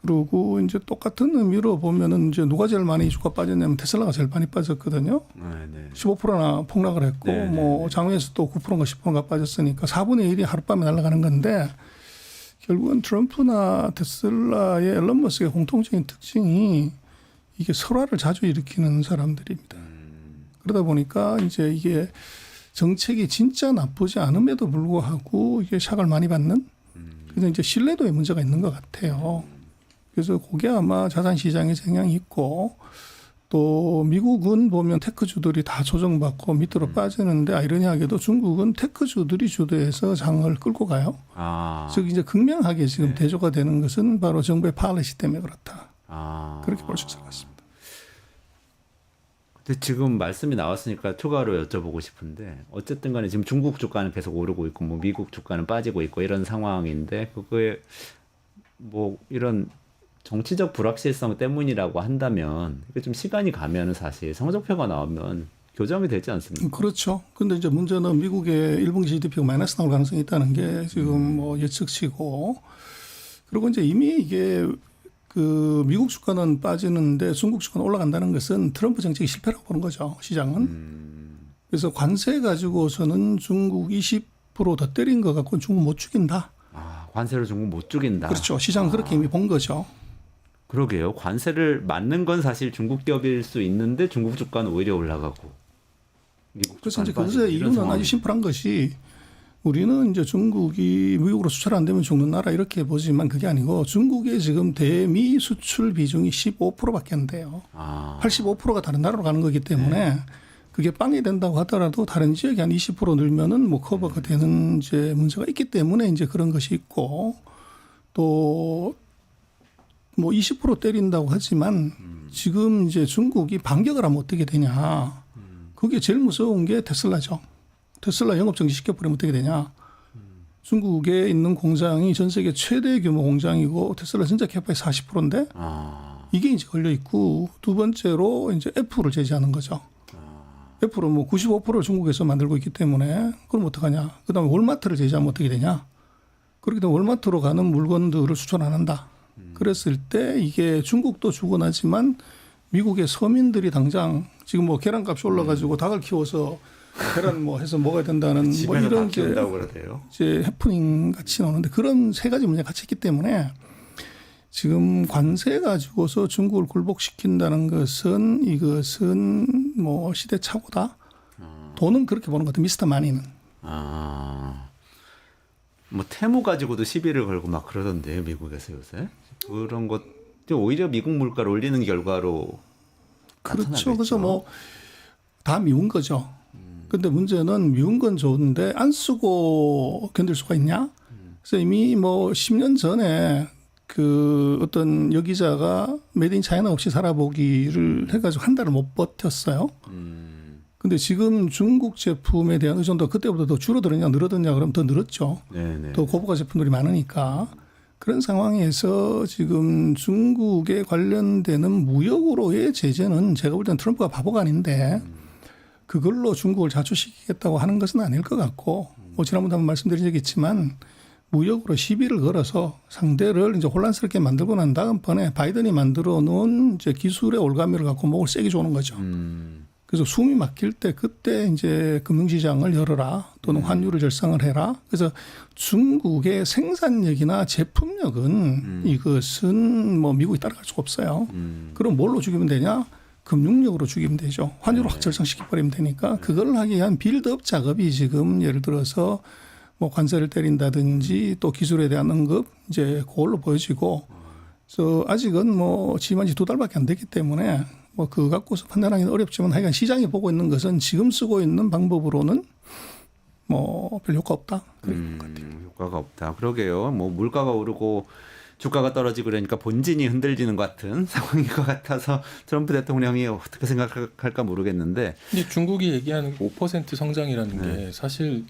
그리고 이제 똑같은 의미로 보면은 이제 누가 제일 많이 주가 빠졌냐면 테슬라가 제일 많이 빠졌거든요.
네.
15%나 폭락을 했고
네,
뭐 장외에서 또 9%인가 10%인가 빠졌으니까 4분의 1이 하룻밤에 날아가는 건데 결국은 트럼프나 테슬라의 앨런 머스크의 공통적인 특징이 이게 설화를 자주 일으키는 사람들입니다. 그러다 보니까 이제 이게 정책이 진짜 나쁘지 않음에도 불구하고 이게 샥을 많이 받는 그래서 이제 신뢰도에 문제가 있는 것 같아요. 그래서 그게 아마 자산 시장에 영향이 있고 또 미국은 보면 테크주들이 다 조정받고 밑으로 빠지는데 아이러니하게도 중국은 테크주들이 주도해서 장을 끌고 가요. 즉 이제 극명하게 지금 대조가 되는 것은 바로 정부의 팔리시 때문에 그렇다. 그렇게 볼 수 있을 것 같습니다.
근데 지금 말씀이 나왔으니까 추가로 여쭤보고 싶은데 어쨌든 간에 지금 중국 주가는 계속 오르고 있고 뭐 미국 주가는 빠지고 있고 이런 상황인데 그거에 뭐 이런 정치적 불확실성 때문이라고 한다면 이게 좀 시간이 가면은 사실 성적표가 나오면 교정이 되지 않습니까?
그렇죠. 근데 이제 문제는 미국의 1분기 GDP가 마이너스 나올 가능성이 있다는 게 지금 뭐 예측치고 그리고 이제 이미 이게 그 미국 주가는 빠지는데 중국 주가는 올라간다는 것은 트럼프 정책이 실패라고 보는 거죠. 시장은. 그래서 관세 가지고서는 중국 20% 더 때린 것 같고 중국 못 죽인다.
관세를 중국 못 죽인다.
그렇죠. 시장은 그렇게 이미 본 거죠.
그러게요. 관세를 맞는 건 사실 중국 기업일 수 있는데 중국 주가는 오히려 올라가고 미국
그래서 이제
주가는
그것의
빠지고 이런
이유는
상황이.
아주 심플한 것이 우리는 이제 중국이 미국으로 수출 안 되면 죽는 나라 이렇게 보지만 그게 아니고 중국의 지금 대미 수출 비중이 15%밖에 안 돼요. 85%가 다른 나라로 가는 거기 때문에 그게 빵이 된다고 하더라도 다른 지역이 한 20% 늘면은 뭐 커버가 되는 이제 문제가 있기 때문에 이제 그런 것이 있고 또 뭐 20% 때린다고 하지만 지금 이제 중국이 반격을 하면 어떻게 되냐. 그게 제일 무서운 게 테슬라죠. 테슬라 영업 정지 시켜버리면 어떻게 되냐. 중국에 있는 공장이 전 세계 최대 규모 공장이고 테슬라 진짜 캐파이 40%인데 이게 이제 걸려 있고 두 번째로 이제 애플을 제재하는 거죠. 애플은 뭐 95%를 중국에서 만들고 있기 때문에 그럼 어떡하냐. 그다음에 월마트를 제재하면 어떻게 되냐. 그렇기 때문에 월마트로 가는 물건들을 수출 안 한다. 그랬을 때 이게 중국도 죽어나지만 미국의 서민들이 당장 지금 뭐 계란값이 올라가지고 닭을 키워서 계란 뭐 해서 먹어야 된다는 뭐 이런 게 이제 해프닝 같이 나오는데 그런 세 가지 문제가 같이 있기 때문에 지금 관세 가지고서 중국을 굴복시킨다는 것은 이것은 뭐 시대착오다. 돈은 그렇게 보는 것 같아요. 미스터 마니는.
뭐 태무 가지고도 시비를 걸고 막 그러던데요. 미국에서 요새. 그런 것 오히려 미국 물가를 올리는 결과로
그렇죠.
나타나겠죠.
그래서 뭐 다 미운 거죠. 근데 문제는 미운 건 좋은데 안 쓰고 견딜 수가 있냐? 그래서 이미 뭐 10년 전에 그 어떤 여기자가 메이드 인 차이나 없이 살아보기를 해가지고 한 달을 못 버텼어요. 근데 지금 중국 제품에 대한 의존도가 그때보다 더 줄어들었냐 늘어졌냐 그러면 더 늘었죠.
네네.
더 고부가 제품들이 많으니까. 그런 상황에서 지금 중국에 관련되는 무역으로의 제재는 제가 볼 때는 트럼프가 바보가 아닌데 그걸로 중국을 자초시키겠다고 하는 것은 아닐 것 같고 뭐 지난번에 한번 말씀드린 적이 있지만 무역으로 시비를 걸어서 상대를 이제 혼란스럽게 만들고 난 다음번에 바이든이 만들어 놓은 이제 기술의 올가미를 갖고 목을 세게 조는 거죠. 그래서 숨이 막힐 때 그때 이제 금융시장을 열어라 또는 환율을 절상을 해라. 그래서 중국의 생산력이나 제품력은 이것은 뭐 미국이 따라갈 수가 없어요. 그럼 뭘로 죽이면 되냐? 금융력으로 죽이면 되죠. 환율을 확 절상시켜버리면 되니까 그걸 하기 위한 빌드업 작업이 지금 예를 들어서 뭐 관세를 때린다든지 또 기술에 대한 언급 이제 그걸로 보여지고 그래서 아직은 뭐 지만 지 2달밖에 안 됐기 때문에 뭐 그거 갖고서 판단하기는 어렵지만 하여간 시장이 보고 있는 것은 지금 쓰고 있는 방법으로는 뭐 별 효과 없다. 그런 것 같아요.
효과가 없다. 그러게요. 뭐 물가가 오르고 주가가 떨어지고 그러니까 본진이 흔들리는 것 같은 상황인 것 같아서 트럼프 대통령이 어떻게 생각할까 모르겠는데.
근데 중국이 얘기하는 5% 성장이라는 게 사실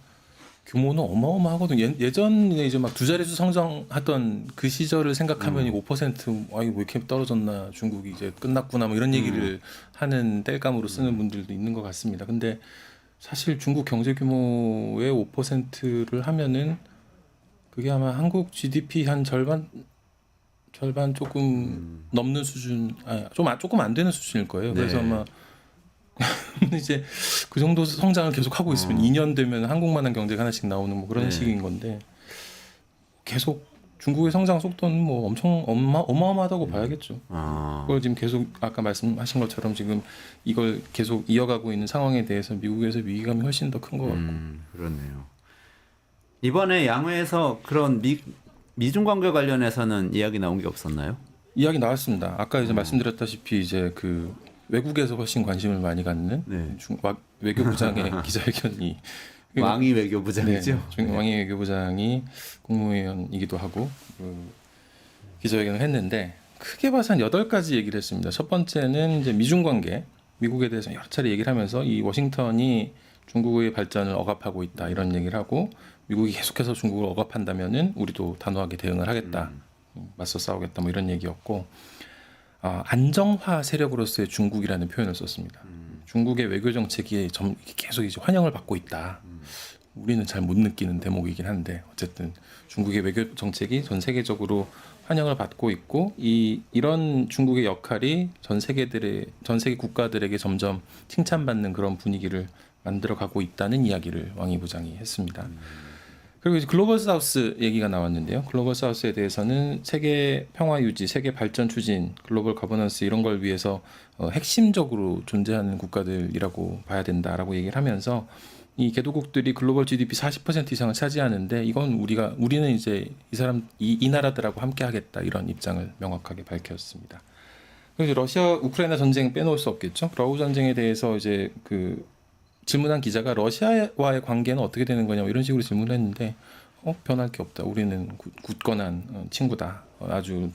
규모는 어마어마하거든요. 예전에 이제 막 두 자릿수 성장하던 그 시절을 생각하면 5% 아이 왜 이렇게 떨어졌나 중국이 이제 끝났구나 뭐 이런 얘기를 하는 땔감으로 쓰는 분들도 있는 것 같습니다. 근데 사실 중국 경제 규모의 5%를 하면은 그게 아마 한국 GDP 한 절반 조금 넘는 수준, 조금 안 되는 수준일 거예요. 그래서
네.
아마 이제 그 정도 성장을 계속 하고 있으면 2년 되면 한국만한 경제가 하나씩 나오는 뭐 그런
네.
식인 건데 계속 중국의 성장 속도는 뭐 엄청 어마어마하다고 봐야겠죠. 그걸 지금 계속 아까 말씀하신 것처럼 지금 이걸 계속 이어가고 있는 상황에 대해서 미국에서 위기감이 훨씬 더 큰 것 같고.
그렇네요. 이번에 양회에서 그런 미중 관계 관련해서는 이야기 나온 게 없었나요?
이야기 나왔습니다. 아까 이제 말씀드렸다시피 이제 그 외국에서 훨씬 관심을 많이 갖는
네.
외교부장의 기자회견이
왕이 외교부장이죠.
왕이 외교부장이 국무위원이기도 하고 그 기자회견을 했는데 크게 봐서 한 8가지 얘기를 했습니다. 첫 번째는 이제 미중 관계, 미국에 대해서 여러 차례 얘기를 하면서 이 워싱턴이 중국의 발전을 억압하고 있다 이런 얘기를 하고 미국이 계속해서 중국을 억압한다면은 우리도 단호하게 대응을 하겠다, 맞서 싸우겠다 뭐 이런 얘기였고. 안정화 세력으로서의 중국이라는 표현을 썼습니다. 중국의 외교 정책이 계속 이제 환영을 받고 있다. 우리는 잘 못 느끼는 대목이긴 한데 어쨌든 중국의 외교 정책이 전 세계적으로 환영을 받고 있고 이런 중국의 역할이 전 세계 국가들에게 점점 칭찬받는 그런 분위기를 만들어가고 있다는 이야기를 왕이 부장이 했습니다. 그리고 이제 글로벌 사우스 얘기가 나왔는데요. 글로벌 사우스에 대해서는 세계 평화 유지, 세계 발전 추진, 글로벌 거버넌스 이런 걸 위해서 핵심적으로 존재하는 국가들이라고 봐야 된다라고 얘기를 하면서 이 개도국들이 글로벌 GDP 40% 이상을 차지하는데 이건 우리는 이제 이 나라들하고 함께 하겠다 이런 입장을 명확하게 밝혔습니다. 그래서 러시아 우크라이나 전쟁 빼놓을 수 없겠죠. 러우 전쟁에 대해서 이제 질문한 기자가 러시아와의 관계는 어떻게 되는 거냐 이런 식으로 질문을 했는데 변할 게 없다. 우리는 굳건한 친구다. 아주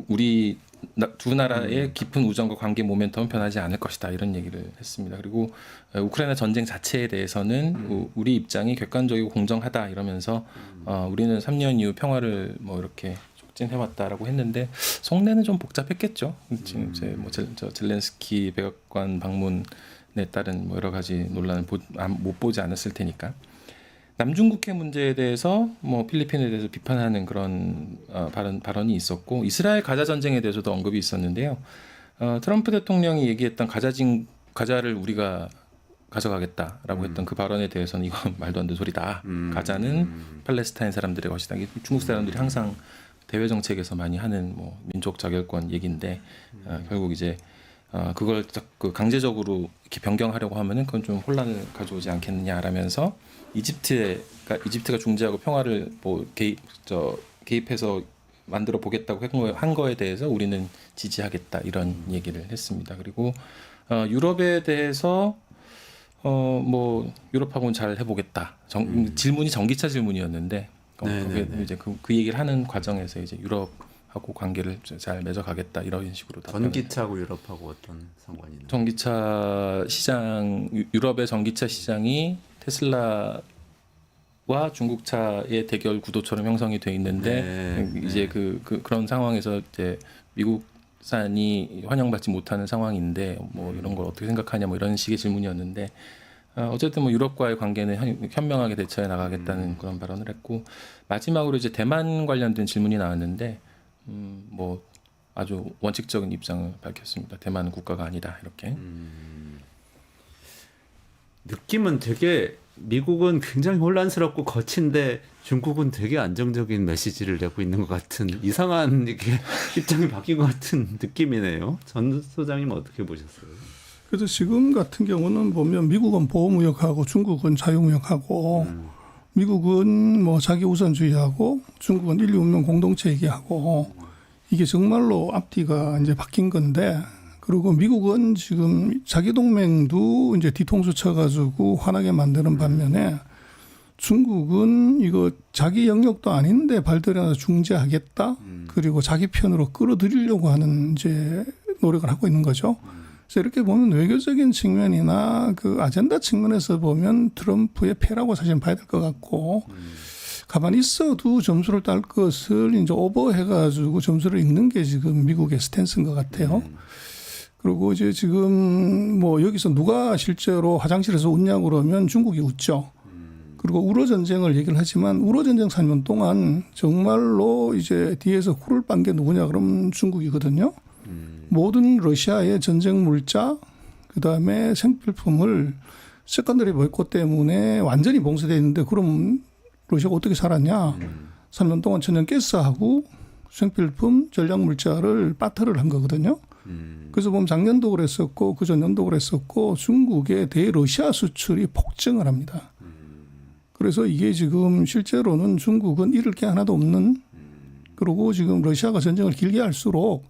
우리 두 나라의 깊은 우정과 관계 모멘텀은 변하지 않을 것이다. 이런 얘기를 했습니다. 그리고 우크라이나 전쟁 자체에 대해서는 우리 입장이 객관적이고 공정하다 이러면서 우리는 3년 이후 평화를 뭐 이렇게 촉진해왔다라고 했는데 속내는 좀 복잡했겠죠. 지금 이제 뭐 젤렌스키 백악관 방문 에 따른 뭐 여러 가지 논란을 못 보지 않았을 테니까. 남중국해 문제에 대해서 뭐 필리핀에 대해서 비판하는 그런 발언이 있었고 이스라엘 가자 전쟁에 대해서도 언급이 있었는데요. 트럼프 대통령이 얘기했던 가자를 우리가 가져가겠다라고 했던 그 발언에 대해서는 이건 말도 안 되는 소리다. 가자는 팔레스타인 사람들의 것이다. 중국 사람들이 항상 대외 정책에서 많이 하는 뭐 민족 자결권 얘기인데 결국 이제 그걸 강제적으로 이렇게 변경하려고 하면은 그건 좀 혼란을 가져오지 않겠느냐라면서 이집트가 중재하고 평화를 뭐 개입해서 만들어 보겠다고 한 거에 대해서 우리는 지지하겠다 이런 얘기를 했습니다. 그리고 유럽에 대해서 뭐 유럽하고는 잘 해보겠다. 질문이 전기차 질문이었는데
네,
그게 이제 그 얘기를 하는 과정에서 이제 유럽 하고 관계를 잘 맺어가겠다 이런 식으로
전기차하고 유럽하고 어떤 상관이 있나요?
전기차 시장 유럽의 전기차 시장이 테슬라와 중국차의 대결 구도처럼 형성이 돼 있는데 이제 그런 상황에서 이제 미국산이 환영받지 못하는 상황인데 뭐 이런 걸 어떻게 생각하냐 뭐 이런 식의 질문이었는데 어쨌든 뭐 유럽과의 관계는 현명하게 대처해 나가겠다는 그런 발언을 했고 마지막으로 이제 대만 관련된 질문이 나왔는데 뭐 아주 원칙적인 입장을 밝혔습니다. 대만은 국가가 아니다 이렇게.
느낌은 되게 미국은 굉장히 혼란스럽고 거친데 중국은 되게 안정적인 메시지를 내고 있는 것 같은 이상한 이게 입장이 바뀐 것 같은 느낌이네요. 전 소장님 어떻게 보셨어요?
그래서 지금 같은 경우는 보면 미국은 보호무역하고 중국은 자유무역하고 미국은 뭐 자기 우선주의하고 중국은 인류 운명 공동체 얘기하고 이게 정말로 앞뒤가 이제 바뀐 건데 그리고 미국은 지금 자기 동맹도 이제 뒤통수 쳐가지고 화나게 만드는 반면에 중국은 이거 자기 영역도 아닌데 발들여서 중재하겠다 그리고 자기 편으로 끌어들이려고 하는 이제 노력을 하고 있는 거죠. 그래서 이렇게 보면 외교적인 측면이나 그 아젠다 측면에서 보면 트럼프의 패라고 사실 봐야 될 것 같고 가만히 있어도 점수를 딸 것을 이제 오버해가지고 점수를 읽는 게 지금 미국의 스탠스인 것 같아요. 그리고 이제 지금 뭐 여기서 누가 실제로 화장실에서 웃냐고 그러면 중국이 웃죠. 그리고 우로 전쟁을 얘기를 하지만 우로 전쟁 3년 동안 정말로 이제 뒤에서 꿀을 빤 게 누구냐 그러면 중국이거든요. 모든 러시아의 전쟁 물자 그다음에 생필품을 세컨더리 보이콧 때문에 완전히 봉쇄되어 있는데 그럼 러시아가 어떻게 살았냐. 3년 동안 천연가스하고 생필품 전략 물자를 빠트를 한 거거든요. 그래서 보면 작년도 그랬었고 그전년도 그랬었고 중국의 대러시아 수출이 폭증을 합니다. 그래서 이게 지금 실제로는 중국은 잃을 게 하나도 없는 그리고 지금 러시아가 전쟁을 길게 할수록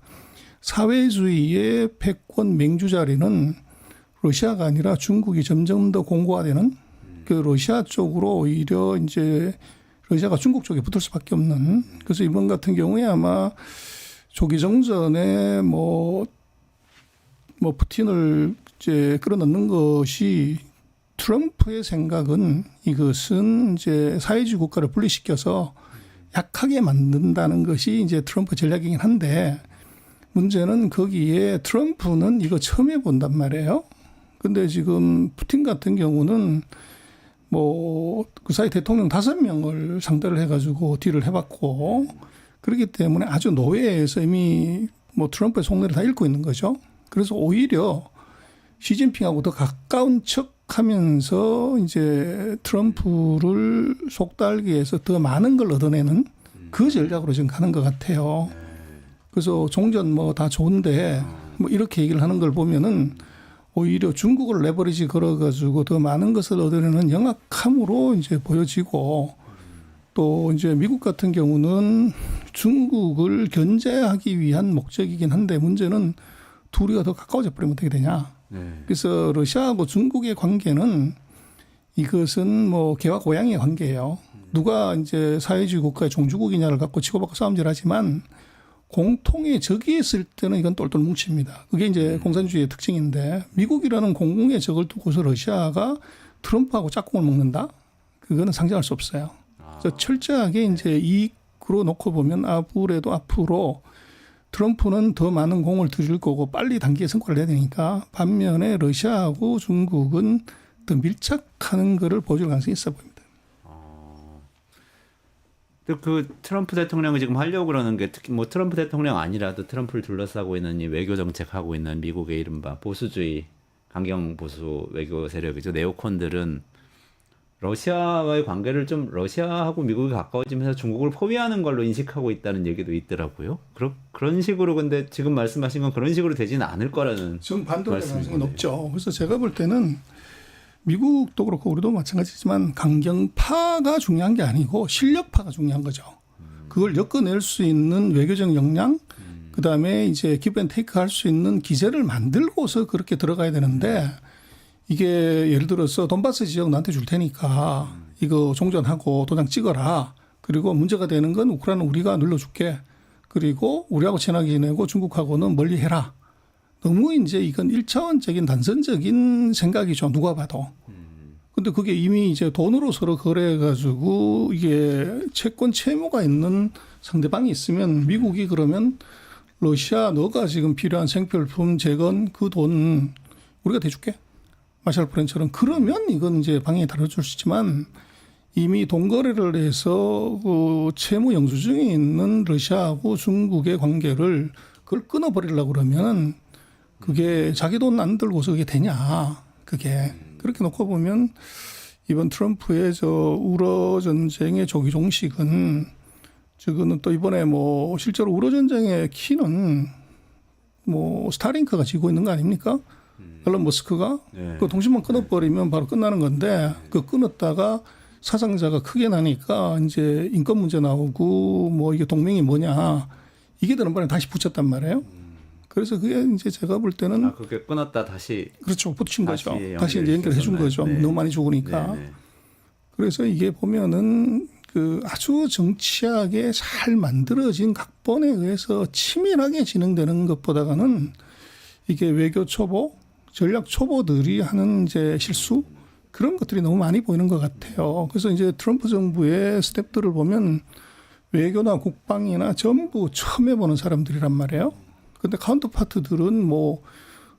사회주의의 패권 맹주 자리는 러시아가 아니라 중국이 점점 더 공고화되는 그 러시아 쪽으로 오히려 이제 러시아가 중국 쪽에 붙을 수밖에 없는 그래서 이번 같은 경우에 아마 조기 정전에 뭐 푸틴을 이제 끌어넣는 것이 트럼프의 생각은 이것은 이제 사회주의 국가를 분리시켜서 약하게 만든다는 것이 이제 트럼프 전략이긴 한데 문제는 거기에 트럼프는 이거 처음 해본단 말이에요. 근데 지금 푸틴 같은 경우는 뭐 그 사이 대통령 5명을 상대를 해가지고 딜을 해봤고 그렇기 때문에 아주 노예에서 이미 뭐 트럼프의 속내를 다 읽고 있는 거죠. 그래서 오히려 시진핑하고 더 가까운 척 하면서 이제 트럼프를 속달기 위해서 더 많은 걸 얻어내는 그 전략으로 지금 가는 것 같아요. 그래서 종전 뭐 다 좋은데 뭐 이렇게 얘기를 하는 걸 보면은 오히려 중국을 레버리지 걸어가지고 더 많은 것을 얻어내는 영악함으로 이제 보여지고 또 이제 미국 같은 경우는 중국을 견제하기 위한 목적이긴 한데 문제는 둘이가 더 가까워져 버리면 어떻게 되냐. 그래서 러시아하고 중국의 관계는 이것은 뭐 개와 고양이의 관계예요. 누가 이제 사회주의 국가의 종주국이냐를 갖고 치고받고 싸움질 하지만 공통의 적이 있을 때는 이건 똘똘 뭉칩니다. 그게 이제 공산주의의 특징인데 미국이라는 공공의 적을 두고서 러시아가 트럼프하고 짝꿍을 먹는다? 그거는 상정할 수 없어요. 그래서 철저하게 이제 이익으로 놓고 보면 아무래도 앞으로 트럼프는 더 많은 공을 들일 거고 빨리 단기에 성과를 내야 되니까 반면에 러시아하고 중국은 더 밀착하는 거를 보여줄 가능성이 있어 보입니다.
그 트럼프 대통령이 지금 하려고 그러는 게 특히 뭐 트럼프 대통령 아니라도 트럼프를 둘러싸고 있는 이 외교 정책하고 있는 미국의 이른바 보수주의 강경 보수 외교 세력이죠. 네오콘들은 러시아와의 관계를 좀 러시아하고 미국이 가까워지면서 중국을 포위하는 걸로 인식하고 있다는 얘기도 있더라고요. 그런 식으로 근데 지금 말씀하신 건 그런 식으로 되지는 않을 거라는
좀 반대로 가능성이 높죠. 그래서 제가 볼 때는 미국도 그렇고 우리도 마찬가지지만 강경파가 중요한 게 아니고 실력파가 중요한 거죠. 그걸 엮어낼 수 있는 외교적 역량, 그다음에 이제 기브앤테이크 할 수 있는 기제를 만들고서 그렇게 들어가야 되는데 이게 예를 들어서 돈바스 지역 나한테 줄 테니까 이거 종전하고 도장 찍어라. 그리고 문제가 되는 건 우크라이나 우리가 눌러줄게. 그리고 우리하고 친하게 지내고 중국하고는 멀리 해라. 너무 이제 이건 일차원적인 단선적인 생각이죠. 누가 봐도. 근데 그게 이미 이제 돈으로 서로 거래해가지고 이게 채권 채무가 있는 상대방이 있으면 미국이 그러면 러시아 너가 지금 필요한 생필품 재건 그 돈 우리가 대줄게. 마샬 플랜처럼 그러면 이건 이제 방향이 달라질 수 있지만 이미 돈 거래를 해서 그 채무 영수증이 있는 러시아하고 중국의 관계를 그걸 끊어버리려고 그러면 그게 자기 돈 안 들고서 그게 되냐. 그게. 그렇게 놓고 보면 이번 트럼프의 저 우러 전쟁의 조기 종식은 저거는 또 이번에 뭐 실제로 우러 전쟁의 키는 뭐 스타링크가 쥐고 있는 거 아닙니까? 앨런 머스크가
네.
그 통신만 끊어버리면 바로 끝나는 건데 그 끊었다가 사상자가 크게 나니까 이제 인권 문제 나오고 뭐 이게 동맹이 뭐냐 이게 되는 바람에 다시 붙였단 말이에요. 그래서 그게 이제 제가 볼 때는
아, 그게 끊었다 다시
그렇죠. 붙인 거죠.
다시
다시 이제 연결해 준 거죠.
네.
너무 많이 죽으니까.
네.
그래서 이게 보면은 그 아주 정치하게 잘 만들어진 각본에 의해서 치밀하게 진행되는 것보다는 이게 외교 초보, 전략 초보들이 하는 이제 실수 그런 것들이 너무 많이 보이는 것 같아요. 그래서 이제 트럼프 정부의 스텝들을 보면 외교나 국방이나 전부 처음 해보는 사람들이란 말이에요. 근데 카운터파트들은 뭐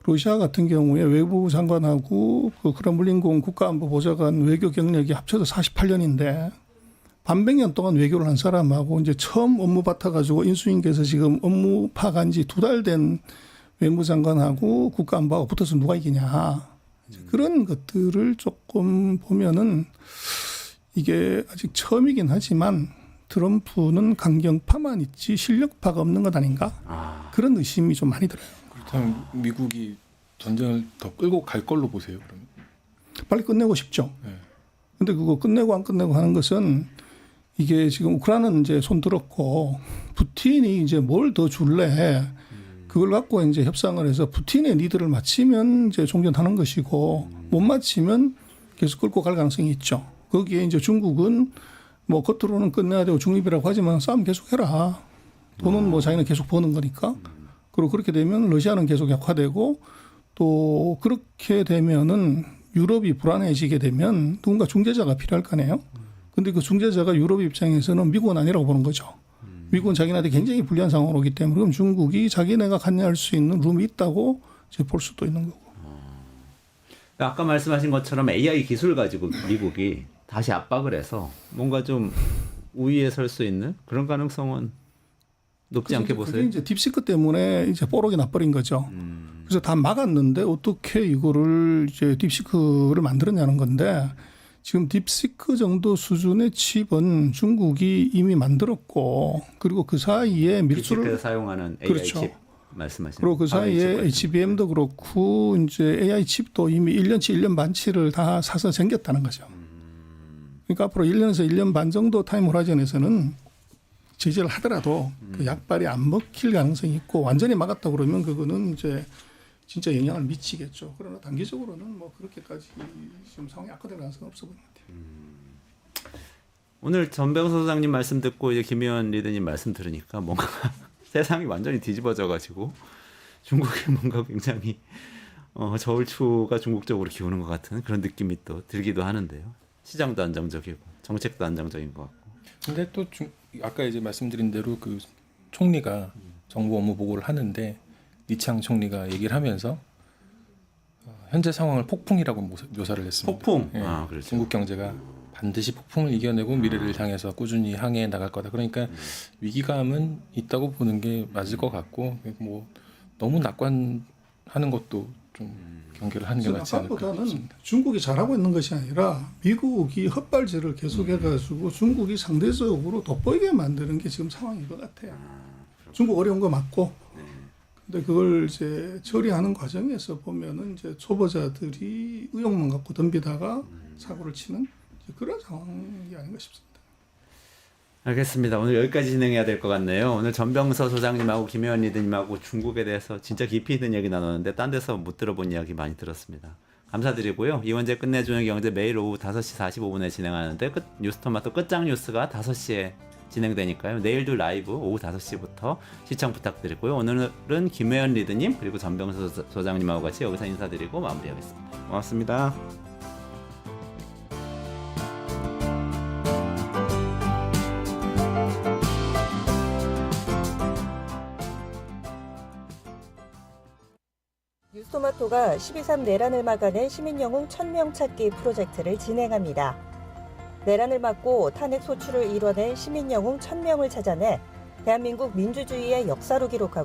러시아 같은 경우에 외무부 장관하고 그 크렘린궁 국가안보보좌관 외교 경력이 합쳐서 48년인데 반백년 동안 외교를 한 사람하고 이제 처음 업무 맡아가지고 인수인계에서 지금 업무 파간 지 2달 된 외무장관하고 국가안보하고 붙어서 누가 이기냐. 그런 것들을 조금 보면은 이게 아직 처음이긴 하지만 트럼프는 강경파만 있지 실력파가 없는 것 아닌가? 그런 의심이 좀 많이 들어요.
그렇다면 미국이 전쟁을 더 끌고 갈 걸로 보세요. 그러면.
빨리 끝내고 싶죠.
네.
근데 그거 끝내고 안 끝내고 하는 것은 이게 지금 우크라이나는 이제 손 들었고 푸틴이 이제 뭘 더 줄래? 그걸 갖고 이제 협상을 해서 푸틴의 니드를 맞추면 이제 종전하는 것이고 못 맞추면 계속 끌고 갈 가능성이 있죠. 거기에 이제 중국은 뭐 겉으로는 끝내야 되고 중립이라고 하지만 싸움 계속해라. 돈은 뭐 자기는 계속 버는 거니까. 그리고 그렇게 되면 러시아는 계속 약화되고 또 그렇게 되면은 유럽이 불안해지게 되면 누군가 중재자가 필요할 거 아니에요. 근데 그 중재자가 유럽 입장에서는 미국은 아니라고 보는 거죠. 미국은 자기네한테 굉장히 불리한 상황으로 오기 때문에 그럼 중국이 자기네가 관여할 수 있는 룸이 있다고 이제 볼 수도 있는 거고.
아까 말씀하신 것처럼 AI 기술 가지고 미국이 다시 압박을 해서 뭔가 좀 우위에 설 수 있는 그런 가능성은 높지 않게 보세요.
그게 이제 딥시크 때문에 이제 뽀록이 나버린 거죠. 그래서 다 막았는데 어떻게 이거를 이제 딥시크를 만들었냐는 건데 지금 딥시크 정도 수준의 칩은 중국이 이미 만들었고 그리고 그 사이에 밀수를
딥시크에서 사용하는 AI
그렇죠.
칩 말씀하시는.
그리고 그 사이에 HBM도 그렇고 이제 AI 칩도 이미 1년치 1년 반치를 다 사서 생겼다는 거죠. 그러니까 앞으로 1년에서 1년 반 정도 타임 호라이즌에서는 제재를 하더라도 그 약발이 안 먹힐 가능성이 있고 완전히 막았다 그러면 그거는 이제 진짜 영향을 미치겠죠. 그러나 단기적으로는 뭐 그렇게까지 지금 상황이 악화될 가능성은 없어 보이는 것 같아요.
오늘 전병서 소장님 말씀 듣고 이제 김의원 리더님 말씀 들으니까 뭔가 세상이 완전히 뒤집어져가지고 중국이 뭔가 굉장히 저울추가 중국 쪽으로 기우는 것 같은 그런 느낌이 또 들기도 하는데요. 시장도 안정적이고 정책도 안정적인 것 같고.
근데 또 아까 이제 말씀드린 대로 그 총리가 정부 업무 보고를 하는데 리창 총리가 얘기를 하면서 현재 상황을 폭풍이라고 묘사를 했습니다.
폭풍.
예,
아, 그렇죠.
중국 경제가 반드시 폭풍을 이겨내고 미래를 향해서 꾸준히 항해해 나갈 거다. 그러니까 위기감은 있다고 보는 게 맞을 것 같고 뭐 너무 낙관하는 것도 좀 경계를 하는 게 맞지 않을까
보다는
싶습니다.
중국이 잘하고 있는 것이 아니라 미국이 헛발질을 계속해가지고 중국이 상대적으로 돋보이게 만드는 게 지금 상황인 것 같아요. 중국 어려운 거 맞고, 근데 그걸 이제 처리하는 과정에서 보면은 이제 초보자들이 의욕만 갖고 덤비다가 사고를 치는 그런 상황이 아닌가 싶습니다.
알겠습니다. 오늘 여기까지 진행해야 될 것 같네요. 오늘 전병서 소장님하고 김혜원 리더님하고 중국에 대해서 진짜 깊이 있는 얘기 나눴는데 딴 데서 못 들어본 이야기 많이 들었습니다. 감사드리고요. 이원재 끝내주는 경제 매일 오후 5시 45분에 진행하는데 뉴스토마토 끝장 뉴스가 5시에 진행되니까요. 내일도 라이브 오후 5시부터 시청 부탁드리고요. 오늘은 김혜연 리드님 그리고 전병수 소장님하고 같이 여기서 인사드리고 마무리하겠습니다. 고맙습니다.
뉴스토마토가 12.3 내란을 막아낸 시민영웅 1000명 찾기 프로젝트를 진행합니다. 내란을 막고 탄핵 소추를 이뤄낸 시민영웅 1000명을 찾아내 대한민국 민주주의의 역사로 기록하고